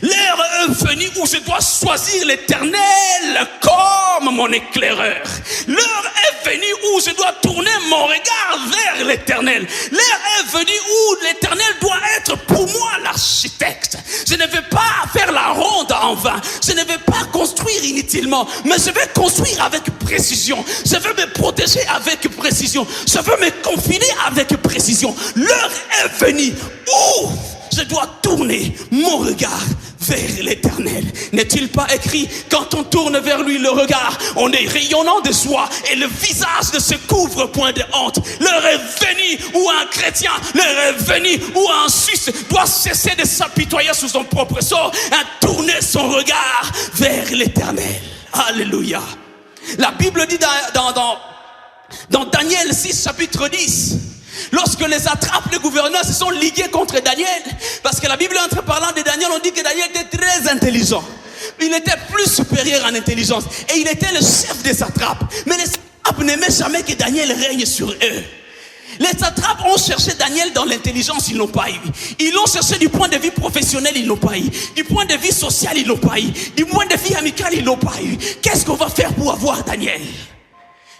L'heure est venue où je dois choisir l'Éternel comme mon éclaireur. L'heure est venue où je dois tourner mon regard vers l'Éternel. L'heure est venue où l'Éternel doit être pour moi l'architecte. Je ne vais pas faire la ronde en vain. Je ne vais pas construire inutilement, mais je vais construire avec précision. Je veux me protéger avec précision. Je veux me confiner avec précision. L'heure est venue où je dois tourner mon regard vers l'Éternel. N'est-il pas écrit, quand on tourne vers lui le regard, on est rayonnant de joie et le visage ne se couvre point de honte. L'heure est venue où un chrétien, l'heure est venue où un Suisse doit cesser de s'apitoyer sous son propre sort et tourner son regard vers l'Éternel. Alléluia. La Bible dit dans Daniel 6 chapitre 10, lorsque les attrapes, les gouverneurs se sont ligués contre Daniel, parce que la Bible, entre parlant de Daniel, on dit que Daniel était très intelligent. Il était plus supérieur en intelligence et il était le chef des attrapes. Mais les attrapes n'aimaient jamais que Daniel règne sur eux. Les attrapes ont cherché Daniel dans l'intelligence, ils n'ont pas eu. Ils l'ont cherché du point de vue professionnel, ils n'ont pas eu. Du point de vue social, ils n'ont pas eu. Du point de vue amical, ils n'ont pas eu. Qu'est-ce qu'on va faire pour avoir Daniel?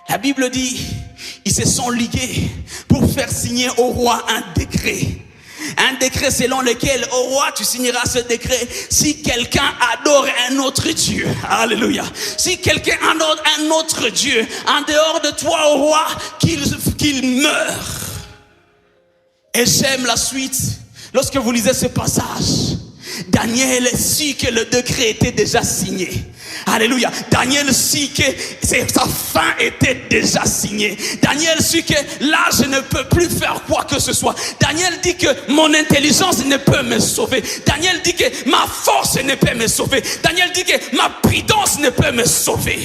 La Bible dit, ils se sont ligués pour faire signer au roi un décret. Un décret selon lequel, au roi, tu signeras ce décret si quelqu'un adore un autre Dieu. Alléluia. Si quelqu'un adore un autre Dieu, en dehors de toi, au roi, qu'il meure. Et j'aime la suite. Lorsque vous lisez ce passage, Daniel sut que le décret était déjà signé. Alléluia. Daniel sut que sa fin était déjà signée. Daniel sut que là je ne peux plus faire quoi que ce soit. Daniel dit que mon intelligence ne peut me sauver. Daniel dit que ma force ne peut me sauver. Daniel dit que ma prudence ne peut me sauver.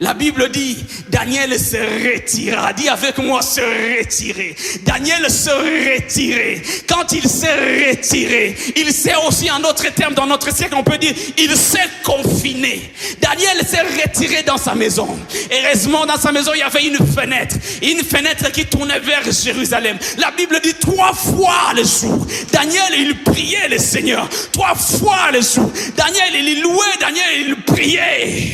La Bible dit, Daniel se retira. Dis avec moi, se retirer. Daniel se retirer. Quand il s'est retiré, il s'est aussi, en d'autres termes, dans notre siècle, on peut dire, il s'est confiné. Daniel s'est retiré dans sa maison. Heureusement, dans sa maison, il y avait une fenêtre qui tournait vers Jérusalem. La Bible dit 3 fois le jour. Daniel, il priait le Seigneur. 3 fois le jour. Daniel, il louait, Daniel, il priait.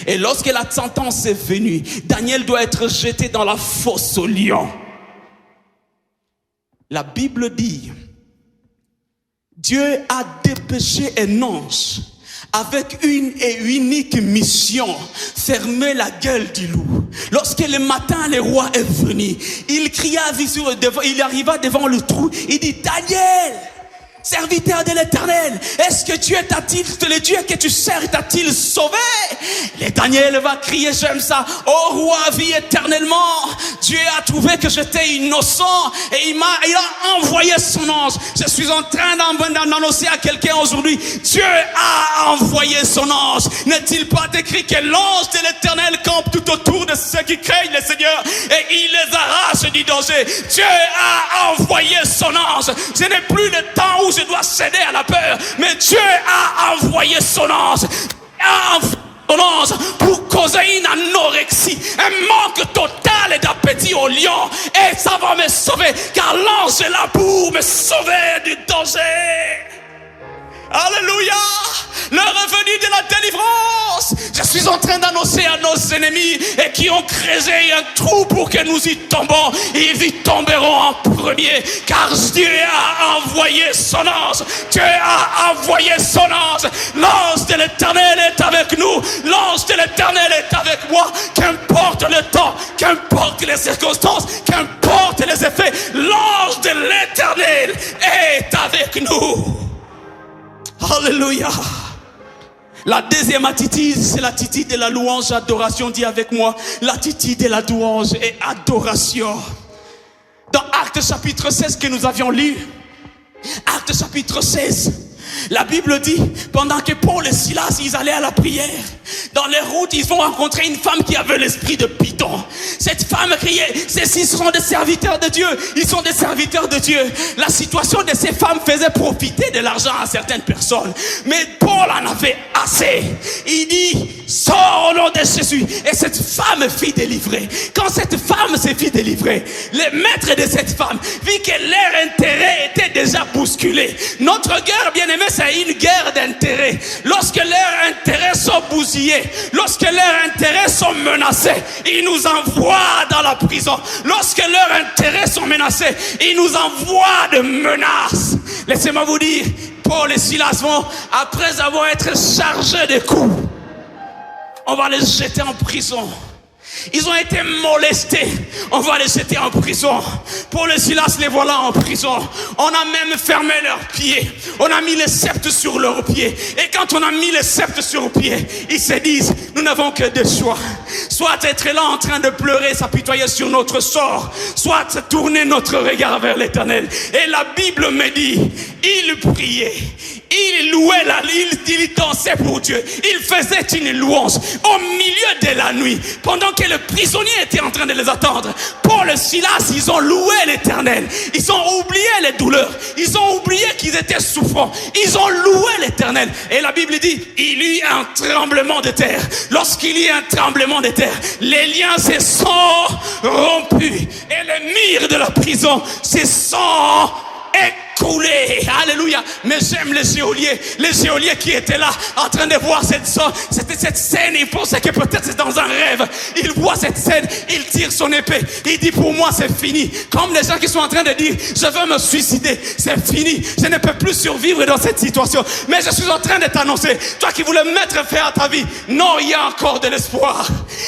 Et lorsque la sentence est venue, Daniel doit être jeté dans la fosse aux lions. La Bible dit, Dieu a dépêché un ange avec une et unique mission, fermer la gueule du loup. Lorsque le matin le roi est venu, il cria, il arriva devant le trou, il dit, Daniel, serviteur de l'Éternel, est-ce que Dieu t'a-t-il, le Dieu que tu sers t'a-t-il sauvé? Et Daniel va crier, j'aime ça, oh roi, vis éternellement. Dieu a trouvé que j'étais innocent et il a envoyé son ange. Je suis en train d'annoncer à quelqu'un aujourd'hui, Dieu a envoyé son ange. N'est-il pas écrit que l'ange de l'Éternel campe tout autour de ceux qui craignent le Seigneur et il les arrache du danger? Dieu a envoyé son ange. Je n'ai plus le temps où je dois céder à la peur, mais Dieu a envoyé son ange. Pour causer une anorexie, un manque total d'appétit au lion, et ça va me sauver, car l'ange est là pour me sauver du danger. Alléluia, le revenu de la délivrance. Je suis en train d'annoncer à nos ennemis et qui ont creusé un trou pour que nous y tombons, ils y tomberont en premier, car Dieu a envoyé son ange. Dieu a envoyé son ange. L'ange de l'Éternel est avec nous. L'ange de l'Éternel est avec moi. Qu'importe le temps, qu'importe les circonstances, qu'importe les effets, l'ange de l'Éternel est avec nous. Alléluia. La deuxième attitude, c'est l'attitude de la louange, adoration. Dis avec moi, l'attitude de la louange et adoration. Dans Actes chapitre 16 que nous avions lu, Actes chapitre 16, la Bible dit, pendant que Paul et Silas, ils allaient à la prière, dans les routes, ils vont rencontrer une femme qui avait l'esprit de Python. Cette femme criait, ceux-ci sont des serviteurs de Dieu, ils sont des serviteurs de Dieu. La situation de ces femmes faisait profiter de l'argent à certaines personnes. Mais Paul en avait assez. Il dit, sors au nom de Jésus. Et cette femme fut délivrée. Quand cette femme s'est fait délivrer, le maître de cette femme vit que leur intérêt était déjà bousculé. Notre guerre, bien aimé, c'est une guerre d'intérêt. Lorsque leurs intérêts sont bousillés, lorsque leurs intérêts sont menacés, ils nous envoient dans la prison. Lorsque leurs intérêts sont menacés, ils nous envoient de menaces. Laissez-moi vous dire, Paul et Silas vont, après avoir été chargés de coups, on va les jeter en prison. Ils ont été molestés, on va les jeter en prison. Paul et Silas, les voilà en prison. On a même fermé leurs pieds. On a mis les sceptres sur leurs pieds. Et quand on a mis les sceptres sur leurs pieds, ils se disent, nous n'avons que deux choix. Soit être là en train de pleurer, s'apitoyer sur notre sort, soit tourner notre regard vers l'Éternel. Et la Bible me dit, ils priaient, ils louaient ils dansaient pour Dieu. Ils faisaient une louange au milieu de la nuit, pendant que le prisonnier était en train de les attendre. Paul et Silas, ils ont loué l'Éternel. Ils ont oublié les douleurs. Ils ont oublié qu'ils étaient souffrants. Ils ont loué l'Éternel. Et la Bible dit, il y eut un tremblement de terre. Lorsqu'il y eut un tremblement de terre, les liens se sont rompus. Et les murs de la prison se sont écoulés. Alléluia. Mais j'aime les geôliers qui étaient là en train de voir cette scène. Ils pensaient que peut-être c'est dans un rêve. Ils voient cette scène, il tire son épée, il dit, pour moi c'est fini. Comme les gens qui sont en train de dire, je veux me suicider, c'est fini, je ne peux plus survivre dans cette situation. Mais je suis en train de t'annoncer, toi qui voulais mettre fin à ta vie, non, il y a encore de l'espoir.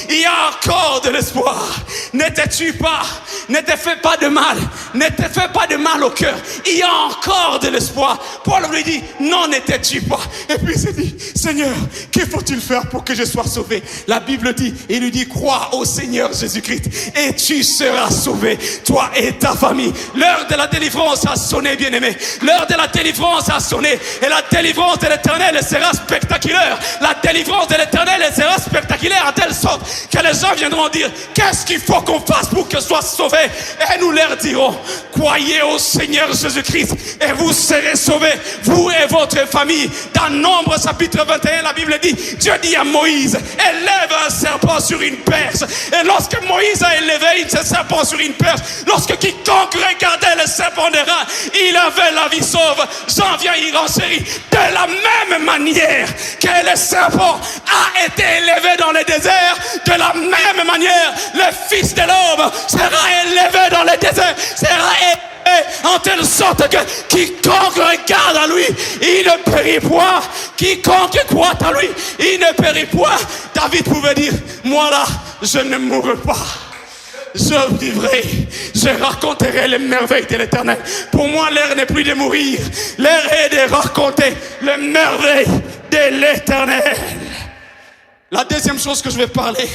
Il y a encore de l'espoir. Ne te tue pas, ne te fais pas de mal, ne te fais pas de mal au cœur. Il y a encore de l'espoir. espoir. Paul lui dit, n'en étais-tu pas? Et puis il s'est dit, Seigneur, que faut-il faire pour que je sois sauvé? La Bible dit, il lui dit, crois au Seigneur Jésus-Christ et tu seras sauvé, toi et ta famille. L'heure de la délivrance a sonné, bien-aimé. L'heure de la délivrance a sonné. Et la délivrance de l'Éternel sera spectaculaire. La délivrance de l'Éternel sera spectaculaire à telle sorte que les gens viendront dire, qu'est-ce qu'il faut qu'on fasse pour que soit sauvé? Et nous leur dirons, croyez au Seigneur Jésus-Christ et vous serez sauvés, vous et votre famille. Dans Nombre chapitre 21, la Bible dit, Dieu dit à Moïse, élève un serpent sur une perche. Et lorsque Moïse a élevé ce serpent sur une perche, lorsque quiconque regardait le serpent des reins, il avait la vie sauve. J'en viens y renchérir. De la même manière que le serpent a été élevé dans le désert, de la même manière, le Fils de l'homme sera élevé dans le désert, sera élevé en telle sorte que quiconque regarde à lui, il ne périt point. Quiconque croit à lui, il ne périt point. David pouvait dire, moi là, je ne mourrai pas. Je vivrai, je raconterai les merveilles de l'Éternel. Pour moi, l'heure n'est plus de mourir, l'heure est de raconter les merveilles de l'Éternel. La deuxième chose que je vais parler,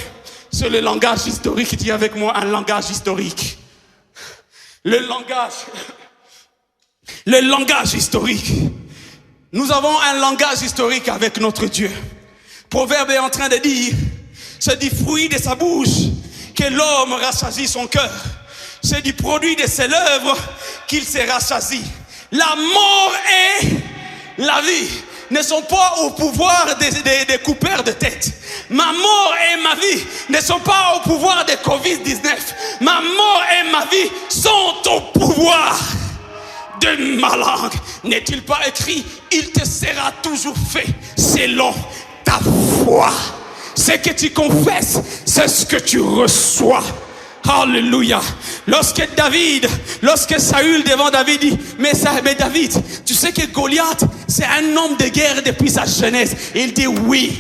c'est le langage historique. Dis avec moi un langage historique. Le langage historique. Nous avons un langage historique avec notre Dieu. Proverbe est en train de dire, c'est du fruit de sa bouche que l'homme rassasie son cœur. C'est du produit de ses lèvres qu'il se rassasie. La mort et la vie ne sont pas au pouvoir des coupeurs de tête. Ma mort et ma vie ne sont pas au pouvoir de Covid-19. Ma mort et ma vie sont au pouvoir de ma langue. N'est-il pas écrit, il te sera toujours fait selon ta foi. Ce que tu confesses, c'est ce que tu reçois. Alléluia. Lorsque Saül devant David dit, mais David, tu sais que Goliath, c'est un homme de guerre depuis sa jeunesse. Il dit oui.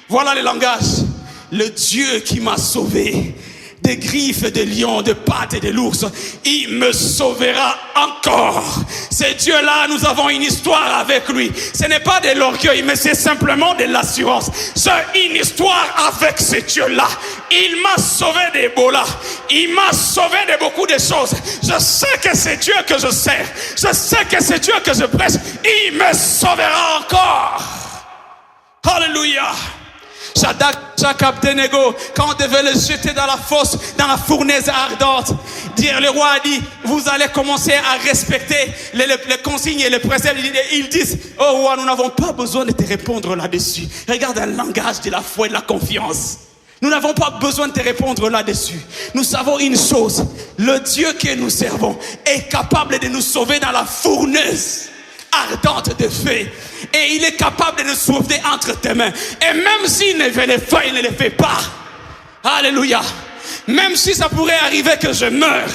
Voilà le langage. Le Dieu qui m'a sauvé des griffes de lion, de pattes et de l'ours, il me sauvera encore. Ce Dieu-là, nous avons une histoire avec lui. Ce n'est pas de l'orgueil, mais c'est simplement de l'assurance. C'est une histoire avec ce Dieu-là. Il m'a sauvé d'Ebola. Il m'a sauvé de beaucoup de choses. Je sais que c'est Dieu que je sers. Je sais que c'est Dieu que je prêche. Il me sauvera encore. Alléluia. Shadrach, Abednego, quand on devait le jeter dans la fosse, dans la fournaise ardente, le roi a dit, vous allez commencer à respecter les consignes et les préceptes. Ils disent, oh roi, nous n'avons pas besoin de te répondre là-dessus. Regarde un langage de la foi et de la confiance. Nous n'avons pas besoin de te répondre là-dessus. Nous savons une chose, le Dieu que nous servons est capable de nous sauver dans la fournaise ardente de feu. Et il est capable de nous sauver entre tes mains. Et même s'il ne veut le faire, il ne le fait pas. Alléluia. Même si ça pourrait arriver que je meure,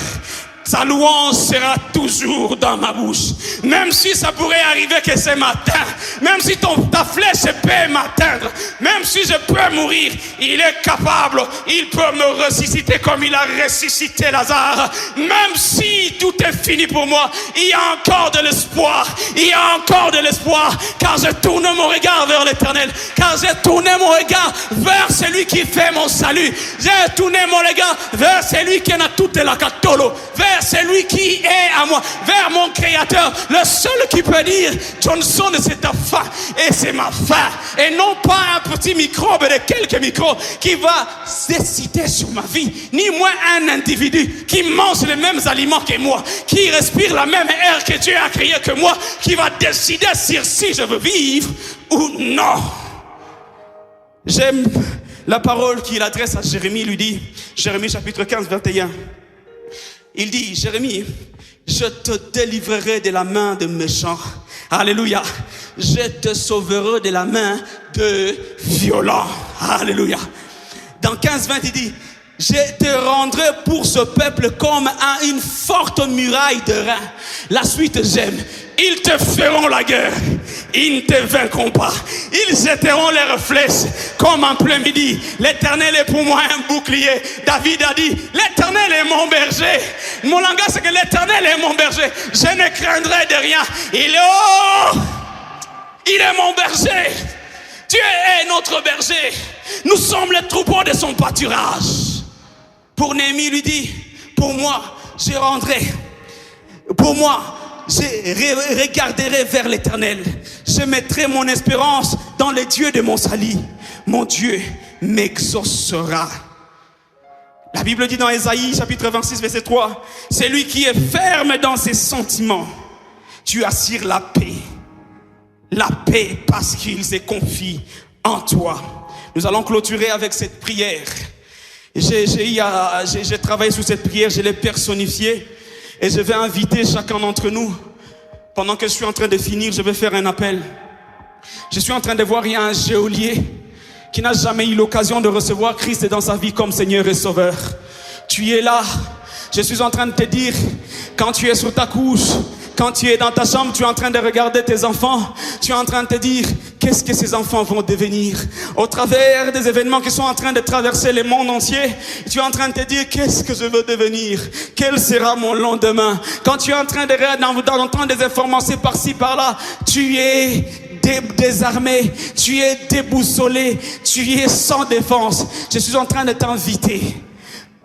sa louange sera toujours dans ma bouche. Même si ça pourrait arriver que ce matin, même si ta flèche peut m'atteindre, même si je peux mourir, il est capable, il peut me ressusciter comme il a ressuscité Lazare. Même si tout est fini pour moi, il y a encore de l'espoir. Il y a encore de l'espoir, car j'ai tourné mon regard vers l'Éternel, car j'ai tourné mon regard vers celui qui fait mon salut. J'ai tourné mon regard vers celui qui a toute la catolo, vers celui qui est à moi, vers mon Créateur, le seul qui peut dire, Johnson, c'est ta fin et c'est ma fin, et non pas un petit microbe de quelques microbes qui va décider sur ma vie, ni moi un individu qui mange les mêmes aliments que moi, qui respire la même air que Dieu a créé que moi, qui va décider si je veux vivre ou non. J'aime la parole qu'il adresse à Jérémie. Il lui dit, Jérémie chapitre 15, 21. Il dit, Jérémie, je te délivrerai de la main de méchants. Alléluia. Je te sauverai de la main de violents. Alléluia. Dans 15, 20, il dit, je te rendrai pour ce peuple comme à une forte muraille de reins. La suite, j'aime. Ils te feront la guerre ils ne te vaincront pas. Ils jeteront leurs flèches comme en plein midi. L'Éternel est pour moi un bouclier. David a dit, l'Éternel est mon berger. Mon langage c'est que l'Éternel est mon berger. Je ne craindrai de rien. Il est mon berger. Dieu est notre berger. Nous sommes les troupeaux de son pâturage. Pour Néhémie, lui dit, pour moi, je rendrai. Pour moi, je regarderai vers l'Éternel. Je mettrai mon espérance dans les dieux de mon salut. Mon Dieu m'exaucera. La Bible dit dans Ésaïe, chapitre 26, verset 3, c'est lui qui est ferme dans ses sentiments. Tu assures la paix. La paix parce qu'il se confie en toi. Nous allons clôturer avec cette prière. J'ai travaillé sur cette prière, je l'ai personnifiée. Et je vais inviter chacun d'entre nous. Pendant que je suis en train de finir, je vais faire un appel. Je suis en train de voir, il y a un geôlier qui n'a jamais eu l'occasion de recevoir Christ dans sa vie comme Seigneur et Sauveur. Tu es là. Je suis en train de te dire, quand tu es sur ta couche, quand tu es dans ta chambre, tu es en train de regarder tes enfants, tu es en train de te dire, qu'est-ce que ces enfants vont devenir? Au travers des événements qui sont en train de traverser le monde entier, tu es en train de te dire, qu'est-ce que je veux devenir? Quel sera mon lendemain? Quand tu es en train d'entendre des informations par-ci, par-là, tu es désarmé, tu es déboussolé, tu es sans défense. Je suis en train de t'inviter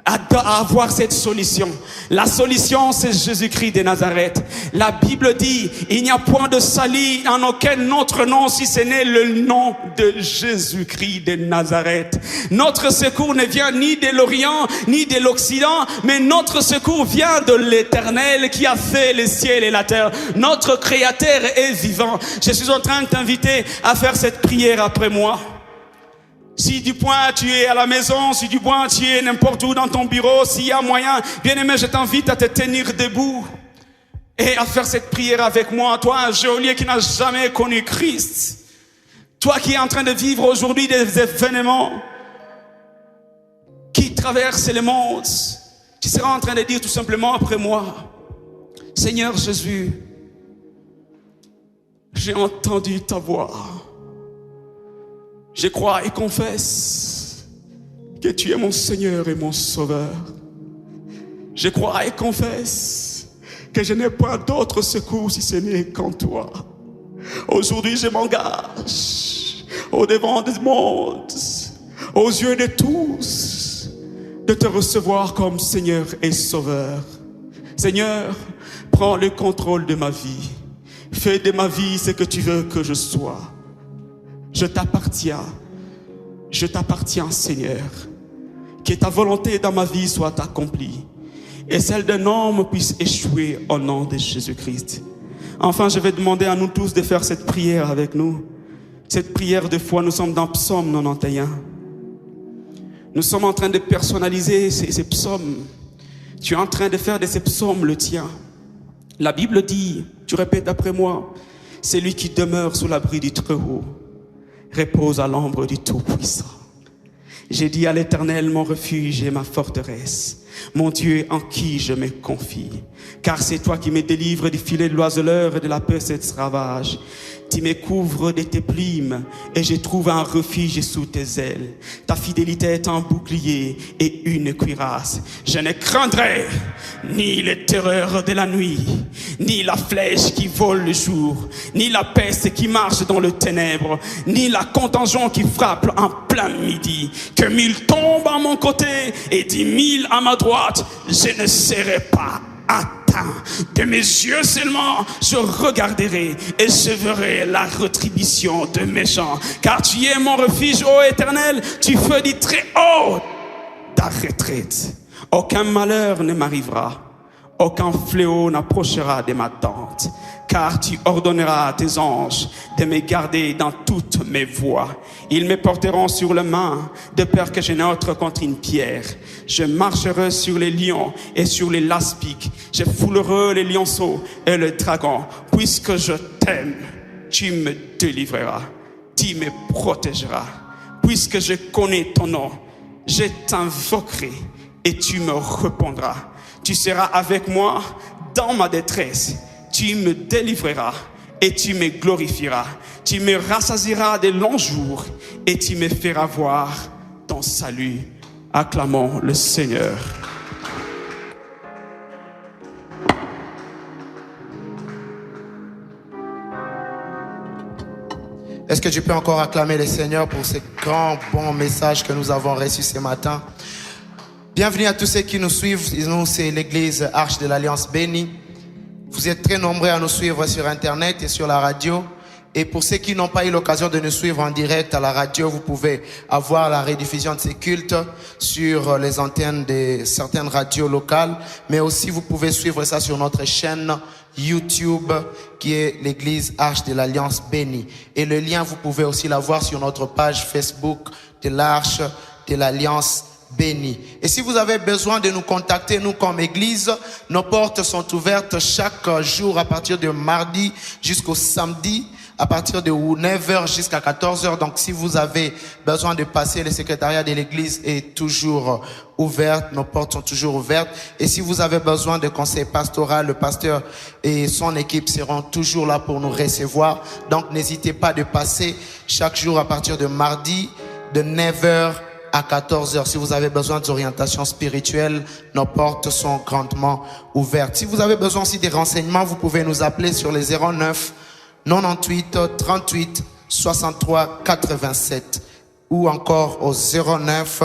à avoir cette solution. La solution, c'est Jésus-Christ de Nazareth. La Bible dit, il n'y a point de salut en aucun autre nom si ce n'est le nom de Jésus-Christ de Nazareth. Notre secours ne vient ni de l'Orient, ni de l'Occident, mais notre secours vient de l'Éternel qui a fait les ciels et la terre. Notre Créateur est vivant. Je suis en train de t'inviter à faire cette prière après moi. Si du point tu es à la maison, si du point tu es n'importe où dans ton bureau, s'il y a moyen, bien aimé, je t'invite à te tenir debout et à faire cette prière avec moi. Toi, un geôlier qui n'a jamais connu Christ. Toi qui es en train de vivre aujourd'hui des événements qui traversent le monde. Tu seras en train de dire tout simplement après moi, Seigneur Jésus, j'ai entendu ta voix. Je crois et confesse que tu es mon Seigneur et mon Sauveur. Je crois et confesse que je n'ai pas d'autre secours si ce n'est qu'en toi. Aujourd'hui, je m'engage au devant du monde, aux yeux de tous, de te recevoir comme Seigneur et Sauveur. Seigneur, prends le contrôle de ma vie. Fais de ma vie ce que tu veux que je sois. Je t'appartiens, Seigneur. Que ta volonté dans ma vie soit accomplie et celle d'un homme puisse échouer au nom de Jésus-Christ. Enfin, je vais demander à nous tous de faire cette prière avec nous. Cette prière de foi, nous sommes dans Psaume 91. Nous sommes en train de personnaliser ces psaumes. Tu es en train de faire de ces psaumes le tien. La Bible dit, tu répètes après moi, c'est lui qui demeure sous l'abri du Très-Haut repose à l'ombre du Tout-Puissant. J'ai dit à l'Éternel, mon refuge et ma forteresse, mon Dieu en qui je me confie. Car c'est toi qui me délivres du filet de l'oiseleur et de la peste ravage. Tu me couvres de tes plumes et je trouve un refuge sous tes ailes. Ta fidélité est un bouclier et une cuirasse. Je ne craindrai ni les terreurs de la nuit, ni la flèche qui vole le jour, ni la peste qui marche dans le ténèbre, ni la contagion qui frappe en plein midi. Que 1000 tombent à mon côté et 10 000 à ma droite, je ne serai pas atteint. De mes yeux seulement, je regarderai et je verrai la rétribution de mes gens. Car tu es mon refuge, ô Éternel, tu fais du très haut ta retraite. Aucun malheur ne m'arrivera, aucun fléau n'approchera de ma tente. Car tu ordonneras à tes anges de me garder dans toutes mes voies. Ils me porteront sur la main, de peur que je n'entre contre une pierre. Je marcherai sur les lions et sur les laspiques. Je foulerai les lionceaux et les dragons. Puisque je t'aime, tu me délivreras. Tu me protégeras. Puisque je connais ton nom, je t'invoquerai et tu me répondras. Tu seras avec moi dans ma détresse. Tu me délivreras et tu me glorifieras. Tu me rassasieras des longs jours et tu me feras voir ton salut. Acclamons le Seigneur. Est-ce que tu peux encore acclamer le Seigneur pour ce grand bon message que nous avons reçu ce matin? Bienvenue à tous ceux qui nous suivent. Nous, c'est l'église Arche de l'Alliance Bénie. Vous êtes très nombreux à nous suivre sur Internet et sur la radio. Et pour ceux qui n'ont pas eu l'occasion de nous suivre en direct à la radio, vous pouvez avoir la rediffusion de ces cultes sur les antennes de certaines radios locales. Mais aussi, vous pouvez suivre ça sur notre chaîne YouTube qui est l'église Arche de l'Alliance Bénie. Et le lien, vous pouvez aussi l'avoir sur notre page Facebook de l'Arche de l'Alliance Bénie. Et si vous avez besoin de nous contacter, nous comme église, nos portes sont ouvertes chaque jour à partir de mardi jusqu'au samedi, à partir de 9h jusqu'à 14h. Donc si vous avez besoin de passer, le secrétariat de l'église est toujours ouvert, nos portes sont toujours ouvertes. Et si vous avez besoin de conseil pastoral, le pasteur et son équipe seront toujours là pour nous recevoir. Donc n'hésitez pas de passer chaque jour à partir de mardi de 9h à 14h. Si vous avez besoin d'orientation spirituelle, nos portes sont grandement ouvertes. Si vous avez besoin aussi des renseignements, vous pouvez nous appeler sur les 09 98 38 63 87 ou encore au 09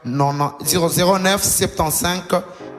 75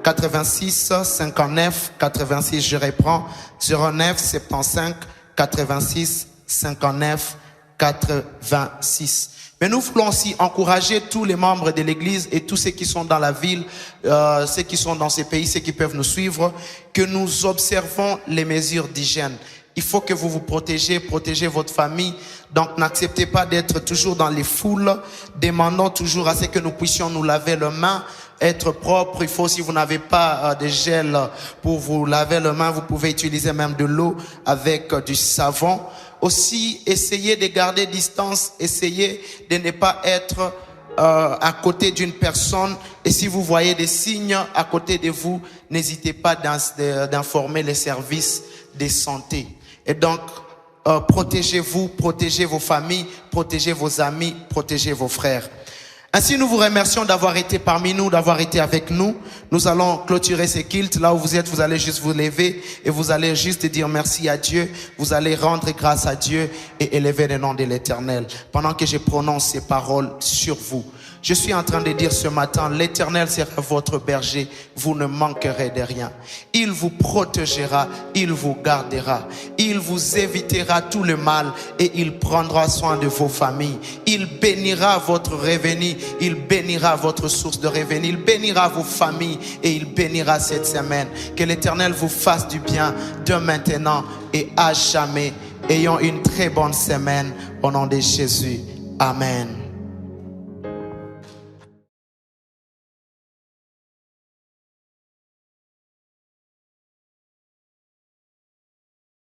86 59 86. Je reprends 09 75 86 59 86. Mais nous voulons aussi encourager tous les membres de l'église et tous ceux qui sont dans la ville, ceux qui sont dans ces pays, ceux qui peuvent nous suivre, que nous observons les mesures d'hygiène. Il faut que vous vous protégez votre famille. Donc n'acceptez pas d'être toujours dans les foules. Demandons toujours à ce que nous puissions nous laver les mains, être propre. Il faut, si vous n'avez pas de gel pour vous laver les mains, vous pouvez utiliser même de l'eau avec du savon. Aussi, essayez de garder distance, essayez de ne pas être à côté d'une personne. Et si vous voyez des signes à côté de vous, n'hésitez pas d'informer les services de santé. Et donc, protégez-vous, protégez vos familles, protégez vos amis, protégez vos frères. Ainsi, nous vous remercions d'avoir été parmi nous, d'avoir été avec nous. Nous allons clôturer ces cultes. Là où vous êtes, vous allez juste vous lever et vous allez juste dire merci à Dieu. Vous allez rendre grâce à Dieu et élever le nom de l'Éternel. Pendant que je prononce ces paroles sur vous, je suis en train de dire ce matin, l'Éternel sera votre berger, vous ne manquerez de rien. Il vous protégera, il vous gardera, il vous évitera tout le mal et il prendra soin de vos familles. Il bénira votre revenu, il bénira votre source de revenu, il bénira vos familles et il bénira cette semaine. Que l'Éternel vous fasse du bien de maintenant et à jamais. Ayons une très bonne semaine au nom de Jésus. Amen.